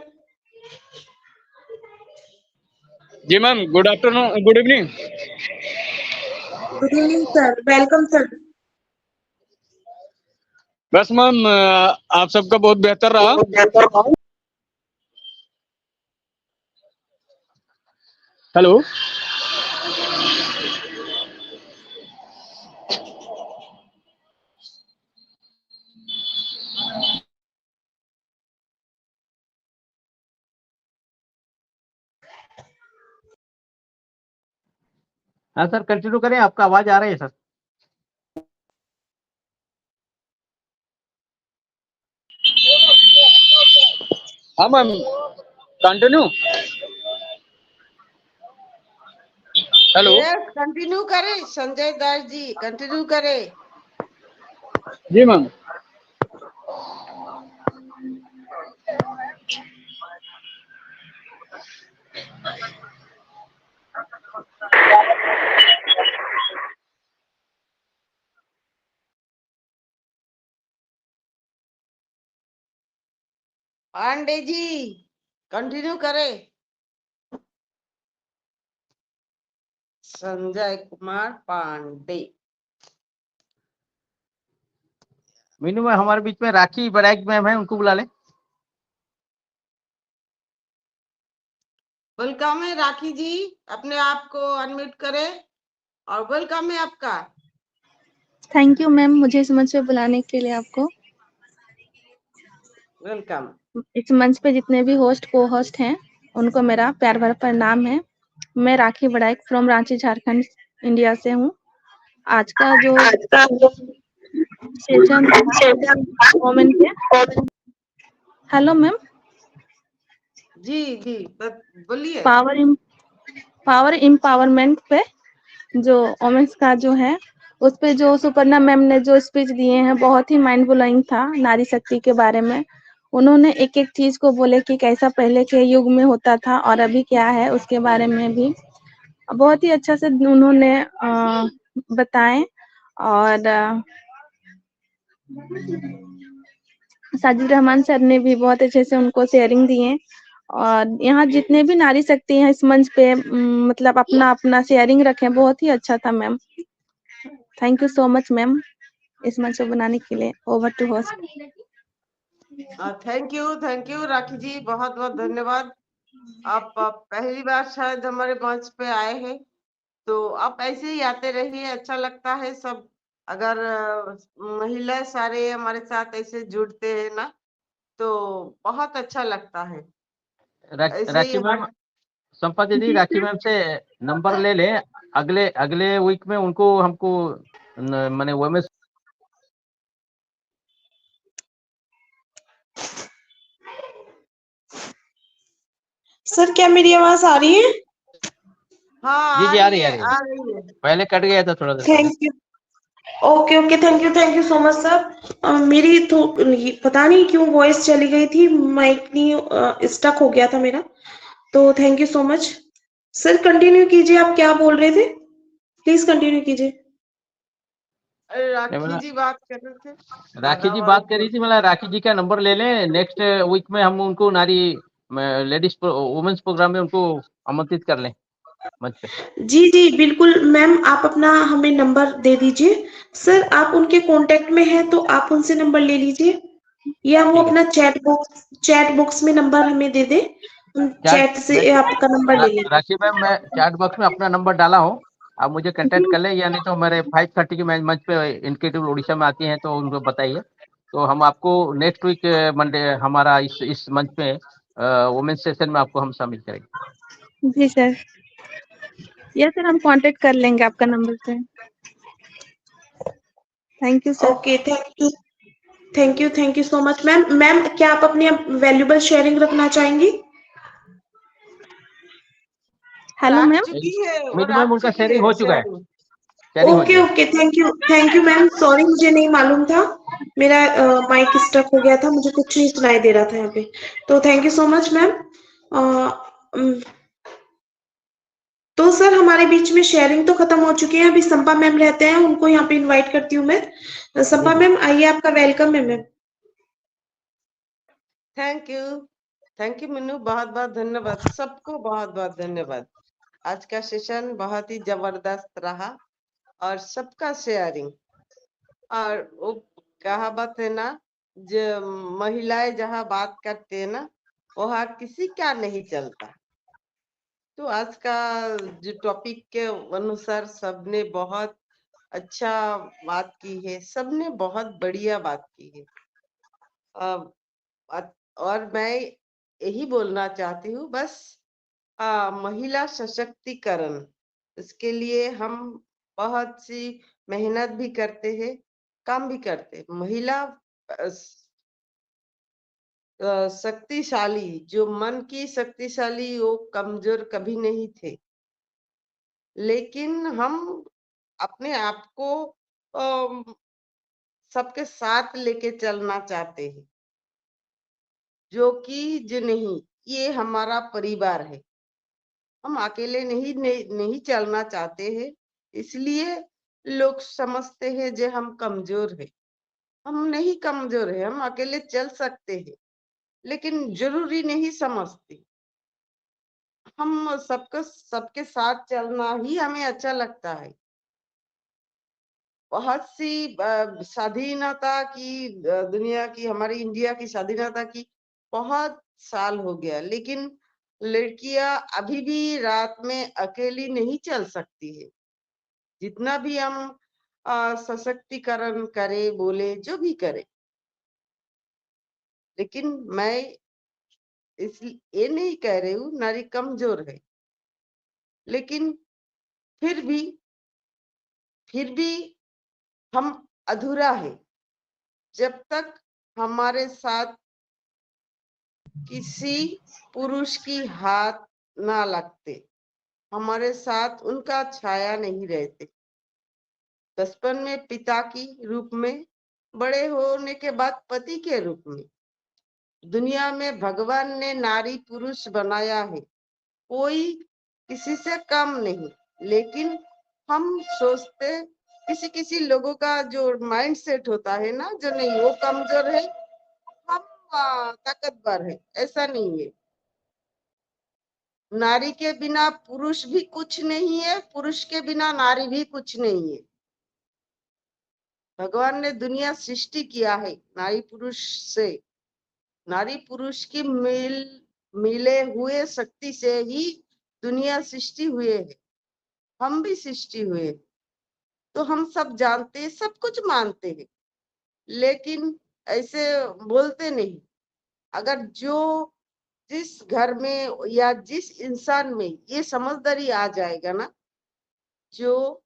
जी ma'am, good afternoon, good evening. Good evening sir, welcome sir. बस मैम, आप सबका बहुत बेहतर रहा। हेलो, हाँ सर, कंटिन्यू करें, आपका आवाज आ रही है सर। हाँ ma'am, continue. Hello, yes, continue करें संजय दास जी, कंटिन्यू करें। जी मैम। पांडे जी कंटिन्यू करें। संजय कुमार पांडे। मीनू में हमारे बीच में राखी बड़ैक मैम है, उनको बुला ले। वेलकम है राखी जी, अपने आप को अनम्यूट करें और वेलकम है आपका। थैंक यू मैम, मुझे इस मंच पे बुलाने के लिए आपको। वेलकम। इस मंच पे जितने भी होस्ट को होस्ट हैं उनको मेरा प्यार भरा प्रणाम है। मैं राखी बड़ाइक फ्रॉम रांची झारखंड इंडिया से हूँ। आज का जो सेशन वोमेन पे। Hello ma'am. जी जी बोलिए। पावर एम्पावरमेंट पे जो वोमेन्स का जो है उस पे जो सुपर्णा मैम ने जो स्पीच दिए हैं बहुत ही माइंड ब्लोइंग था नारी शक्ति के बारे में। उन्होंने एक एक चीज को बोले कि कैसा पहले के युग में होता था और अभी क्या है उसके बारे में भी बहुत ही अच्छा से उन्होंने बताएं। और साजिद रहमान सर ने भी बहुत अच्छे से उनको शेयरिंग दिए। और यहाँ जितने भी नारी शक्ति हैं इस मंच पे मतलब अपना अपना शेयरिंग रखें, बहुत ही अच्छा था ma'am. Thank you so much ma'am इस मंच को बनाने के लिए। Over to host. Thank you Rakhi ji, बहुत बहुत धन्यवाद। आप पहली बार शायद हमारे मंच पे आए हैं, तो आप ऐसे ही आते रहिए, अच्छा लगता है सब। अगर महिला सारे हमारे साथ ऐसे जुड़ते हैं ना तो बहुत अच्छा लगता है। ऐसे ही राखी मैम, संपा दीदी राखी मैम से नंबर ले ले, अगले अगले वीक में उनको हमको माने वोमेन्स। सर क्या मेरी आवाज आ रही है? हाँ जी जी आ आ रही रही है आ रही है। पहले कट गया था थोड़ा देर पहले। Thank you. Okay okay, thank you so much sir. मेरी तो पता नहीं क्यों वॉइस चली गई थी, माइक नहीं स्टक हो गया था मेरा। तो thank you so much sir. Continue कीजिए, आप क्या बोल रहे थे, प्लीज कंटिन्यू कीजिए। अरे राखी जी बात कर रहे थे। राखी जी बात कर रही थी, मतलब राखी जी का नंबर ले लें, नेक्स्ट वीक में हम उनको नारी लेडीज वुमेन्स प्रोग्राम में उनको आमंत्रित कर लें मंच पे। जी जी बिल्कुल मैम, आप अपना हमें नंबर दे दीजिए। सर आप उनके कांटेक्ट में हैं तो आप उनसे नंबर ले लीजिए, या वो अपना चैट बॉक्स में नंबर हमें दे दे, हम चैट से आपका नंबर ले लेंगे। राखी मैम, मैं चैट बॉक्स में अपना नंबर डाला हूँ, आप मुझे कांटेक्ट कर ले, या नहीं तो मेरे 5:30 की मंच पे इनक्रेडिबल उड़ीसा में आती हैं तो उनको बताइए, तो हम आपको नेक्स्ट वीक मंडे हमारा इस मंच पे वुमेन्स सेशन में आपको हम शामिल करेंगे। जी सर, यस सर, हम कांटेक्ट कर लेंगे आपका नंबर से। Thank you sir. Okay thank you so much ma'am. Ma'am क्या आप अपनी वैल्यूबल शेयरिंग रखना चाहेंगी? Hello ma'am. मीनू मैम उनका शेयरिंग हो चुका है, शेयरिंग हो ओके चुका है। Okay, thank you ma'am. Sorry मुझे नहीं मालूम था, मेरा माइक स्टक हो गया था, मुझे कुछ नहीं सुनाई दे रहा था यहाँ पे। तो thank you so much ma'am. तो सर हमारे बीच में शेयरिंग तो खत्म हो चुकी है, अभी संपा मैम रहते हैं, उनको यहाँ पे इनवाइट करती हूँ मैं। संपा मैम आइए, आपका वेलकम है मैम। थैंक यू मीनू, बहुत बहुत धन्यवाद सबको, बहुत बहुत धन्यवाद। आज का सेशन बहुत ही जबरदस्त रहा और सबका शेयरिंग, और वो कहावत है ना, जो महिलाएं जहाँ बात करते हैं ना वहाँ किसी का नहीं चलता। तो आज का जो टॉपिक के अनुसार सबने बहुत अच्छा बात की है, सबने बहुत बढ़िया बात की है। और मैं यही बोलना चाहती हूँ बस, महिला सशक्तिकरण, इसके लिए हम बहुत सी मेहनत भी करते हैं, काम भी करते हैं। महिला शक्तिशाली, जो मन की शक्तिशाली, वो कमजोर कभी नहीं थे, लेकिन हम अपने आप को सबके साथ लेके चलना चाहते हैं, जो नहीं, ये हमारा परिवार है, हम अकेले नहीं चलना चाहते हैं। इसलिए लोग समझते हैं जो हम कमजोर है, हम नहीं कमजोर है, हम अकेले चल सकते हैं। लेकिन जरूरी नहीं समझती। हम सबके साथ चलना ही हमें अच्छा लगता है। बहुत सी स्वाधीनता की दुनिया की, हमारी इंडिया की स्वाधीनता की बहुत साल हो गया, लेकिन लड़कियां अभी भी रात में अकेली नहीं चल सकती है। जितना भी हम सशक्तिकरण करे, बोले, जो भी करे, लेकिन मैं ये नहीं कह रही हूँ नारी कमजोर है, लेकिन फिर भी हम अधूरा है जब तक हमारे साथ किसी पुरुष की हाथ ना लगते, हमारे साथ उनका छाया नहीं रहते। बचपन में पिता की रूप में, बड़े होने के बाद पति के रूप में। दुनिया में भगवान ने नारी पुरुष बनाया है, कोई किसी से कम नहीं, लेकिन हम सोचते, किसी लोगों का जो माइंड सेट होता है ना, जो नहीं वो कमजोर है, हम ताकतवर है, ऐसा नहीं है। नारी के बिना पुरुष भी कुछ नहीं है, पुरुष के बिना नारी भी कुछ नहीं है। भगवान ने दुनिया सृष्टि किया है नारी पुरुष से। नारी पुरुष की मिले हुए शक्ति से ही दुनिया सृष्टि हुए है, हम भी सृष्टि हुए। तो हम सब जानते, सब कुछ मानते हैं, लेकिन ऐसे बोलते नहीं। अगर जिस घर में या जिस इंसान में ये समझदारी आ जाएगा ना, जो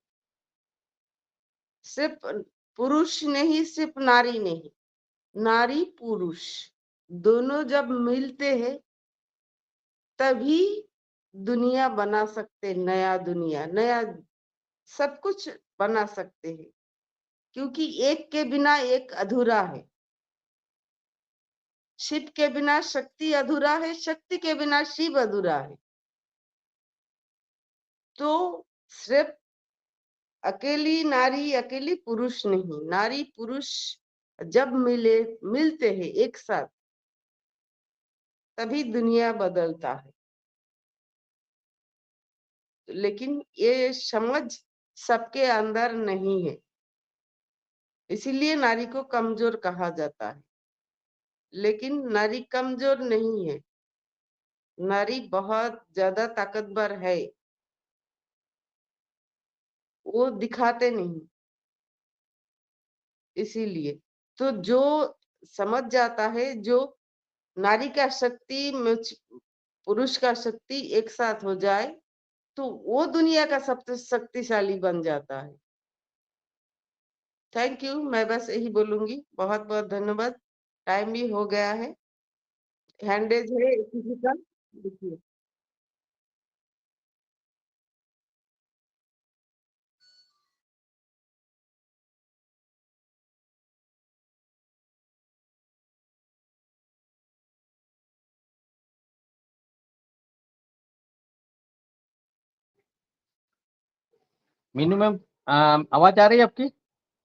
सिर्फ पुरुष नहीं, सिर्फ नारी नहीं, नारी पुरुष दोनों जब मिलते हैं तभी दुनिया बना सकते, नया दुनिया, नया सब कुछ बना सकते हैं, क्योंकि एक के बिना एक अधूरा है। शिव के बिना शक्ति अधूरा है, शक्ति के बिना शिव अधूरा है। तो सिर्फ अकेली नारी, अकेली पुरुष नहीं, नारी पुरुष जब मिलते हैं एक साथ, तभी दुनिया बदलता है। लेकिन ये समझ सबके अंदर नहीं है, इसीलिए नारी को कमजोर कहा जाता है। लेकिन नारी कमजोर नहीं है, नारी बहुत ज्यादा ताकतवर है, वो दिखाते नहीं। इसीलिए तो जो समझ जाता है, जो नारी का शक्ति पुरुष का शक्ति एक साथ हो जाए, तो वो दुनिया का सबसे शक्तिशाली बन जाता है। थैंक यू, मैं बस यही बोलूंगी। बहुत बहुत धन्यवाद। टाइम भी हो गया है, हैंडेज है किसी का, देखिए। मीनू मैम आवाज आ रही है आपकी?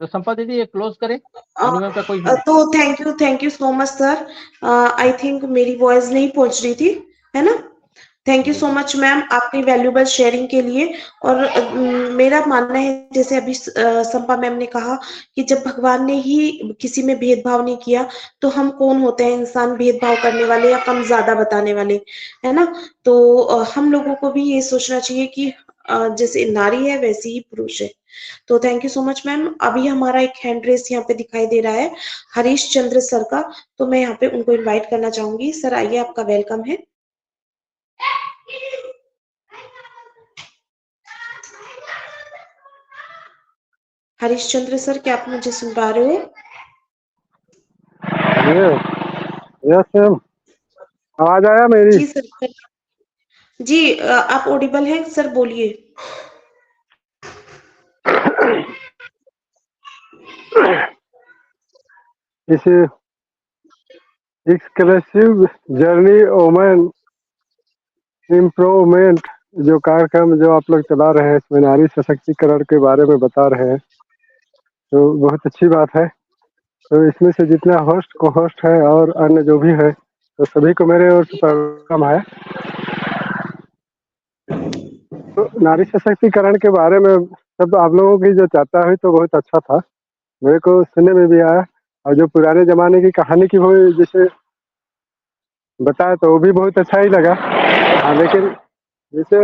तो संपा दीदी ये क्लोज करें। मीनू मैम का कोई तो thank you so much sir. I think मेरी वॉइस नहीं पहुंच रही थी, है ना? Thank you so much ma'am, आपकी वैल्यूबल शेयरिंग के लिए। और मेरा मानना है, जैसे अभी संपा मैम ने कहा कि जब भगवान ने ही किसी में भेदभाव नहीं किया, तो हम कौन होते हैं इंसान भेदभाव करने वाले या कम ज्यादा बताने वाले, है ना? तो हम लोगों को भी ये सोचना चाहिए कि जैसे नारी है वैसे ही पुरुष है। तो thank you so much ma'am. अभी हमारा एक हैंड रेस यहाँ पे दिखाई दे रहा है हरीश चंद्र सर का, तो मैं यहाँ पे उनको इनवाइट करना चाहूंगी। सर आइए, आपका वेलकम है। हरीश चंद्र सर, क्या आप मुझे सुन पा रहे हो? यस मैम, आवाज आया मेरी? जी सर, जी आप ऑडिबल हैं सर, बोलिए। इस एक्सक्लूसिव जर्नी वुमेन इम्प्रूवमेंट जो कार्यक्रम जो आप लोग चला रहे हैं, इसमें नारी सशक्तिकरण के बारे में बता रहे हैं, तो बहुत अच्छी बात है। तो इसमें से जितना होस्ट को होस्ट है और अन्य जो भी है, तो सभी को मेरे ओर से प्रणाम है। तो नारी सशक्तिकरण के बारे में सब आप लोगों की जो चर्चा हुई तो बहुत अच्छा था, मेरे को सुनने में भी आया। और जो पुराने ज़माने की कहानी की वो जैसे बताया तो वो भी बहुत अच्छा ही लगा। हाँ, लेकिन जैसे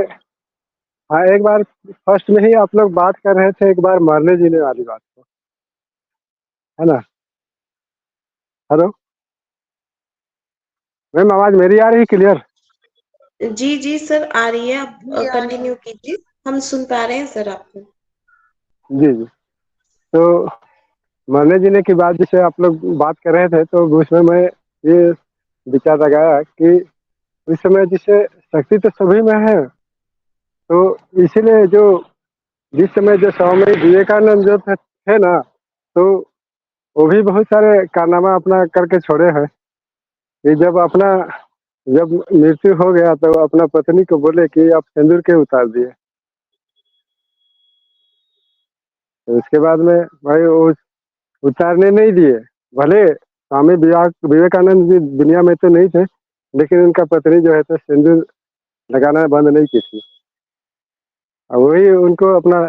हाँ, एक बार फर्स्ट में ही आप लोग बात कर रहे थे एक बार मरने जीने वाली बात को, है ना? हेलो मैम, आवाज़ मेरी आ रही है क्लियर? जी जी सर, आ रही है, आप जी, आ रही कंटिन्यू कीजिए, हम सुन पा रहे हैं सर आपको। जी, जी। तो मरने जीने की बात जैसे आप लोग बात कर रहे थे तो उसमें मैं ये विचार लगाया कि इस समय जैसे शक्ति तो सभी में है, तो इसीलिए जो जिस समय जो स्वामी विवेकानंद जो थे ना, तो वो भी बहुत सारे कारनामा अपना करके छोड़े हैं कि जब मृत्यु हो गया तो अपना पत्नी को बोले कि आप सिंदूर क्यों उतार दिए। तो उसके बाद में भाई वो उतारने नहीं दिए। भले स्वामी विवेकानंद जी दुनिया में तो नहीं थे, लेकिन उनका पत्नी जो है तो सिंदूर लगाना बंद नहीं की थी। और वही उनको अपना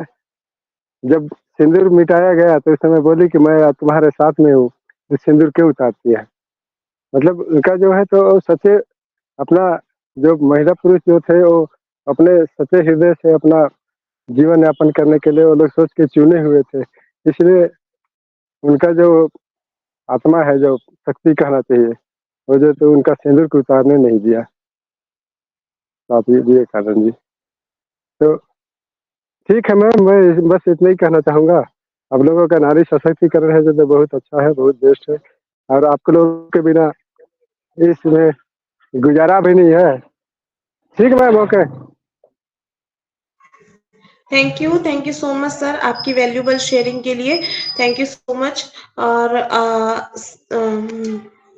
जब सिंदूर मिटाया गया तो उस समय बोली कि मैं तुम्हारे साथ में हूँ, तो सिंदूर क्यों उतारती है। मतलब उनका जो है तो सच्चे अपना जो महिला पुरुष जो थे वो अपने सच्चे हृदय से अपना जीवन यापन करने के लिए वो लोग सोच के चुने हुए थे। इसलिए उनका जो आत्मा है, जो शक्ति कहना चाहिए, वो जो तो उनका सिंदूर को उतारने नहीं दिया। आप ये कारण जी। तो ठीक है मैम, मैं बस इतना ही कहना चाहूँगा। आप लोगों का नारी सशक्तिकरण है जो तो बहुत अच्छा है, बहुत बेस्ट है, और आप लोगों के बिना इसमें गुजारा भी नहीं है। ठीक है ma'am, okay. Thank you so much sir, आपकी वैल्यूबल शेयरिंग के लिए थैंक यू सो मच। और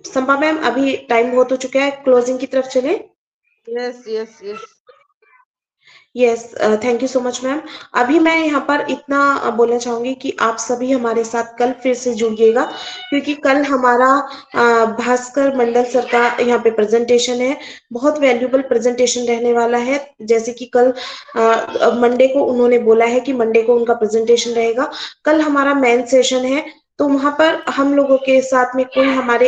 संपा मैम, अभी टाइम हो तो चुका है, क्लोजिंग की तरफ चले। Yes yes yes yes, thank you so much ma'am. अभी मैं यहाँ पर इतना बोलना चाहूंगी कि आप सभी हमारे साथ कल फिर से जुड़िएगा, क्योंकि कल हमारा भास्कर मंडल सर का यहाँ पे प्रेजेंटेशन है, बहुत वैल्यूबल प्रेजेंटेशन रहने वाला है। जैसे कि कल मंडे को उन्होंने बोला है कि मंडे को उनका प्रेजेंटेशन रहेगा, कल हमारा मेन सेशन है, तो वहां पर हम लोगों के साथ में कोई हमारे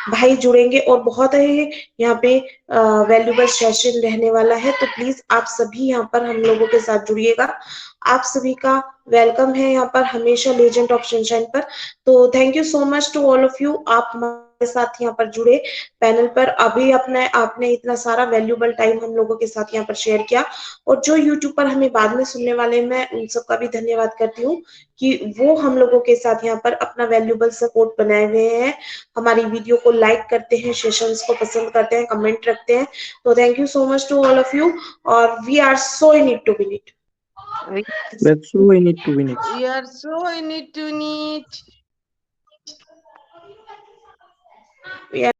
भाई जुड़ेंगे और बहुत ही यहाँ पे वैल्यूबल सेशन रहने वाला है। तो प्लीज आप सभी यहाँ पर हम लोगों के साथ जुड़िएगा, आप सभी का वेलकम है यहाँ पर हमेशा लेजेंड ऑफ सनशाइन पर। तो thank you so much to all of you, आप हमारे साथ यहाँ पर जुड़े पैनल पर। अभी आपने इतना सारा वैल्यूबल टाइम हम लोगों के साथ यहाँ पर शेयर किया, और जो यूट्यूब पर हमें बाद में सुनने वाले, मैं उन सबका भी धन्यवाद करती हूँ कि वो हम लोगों के साथ यहाँ पर अपना वैल्यूबल सपोर्ट बनाए हुए हैं, हमारी वीडियो को लाइक करते हैं, सेशंस को पसंद करते हैं, कमेंट रखते हैं। तो thank you so much to all of you, और we are so in it to win it. Let's so we need to win it. we are so in it to need We are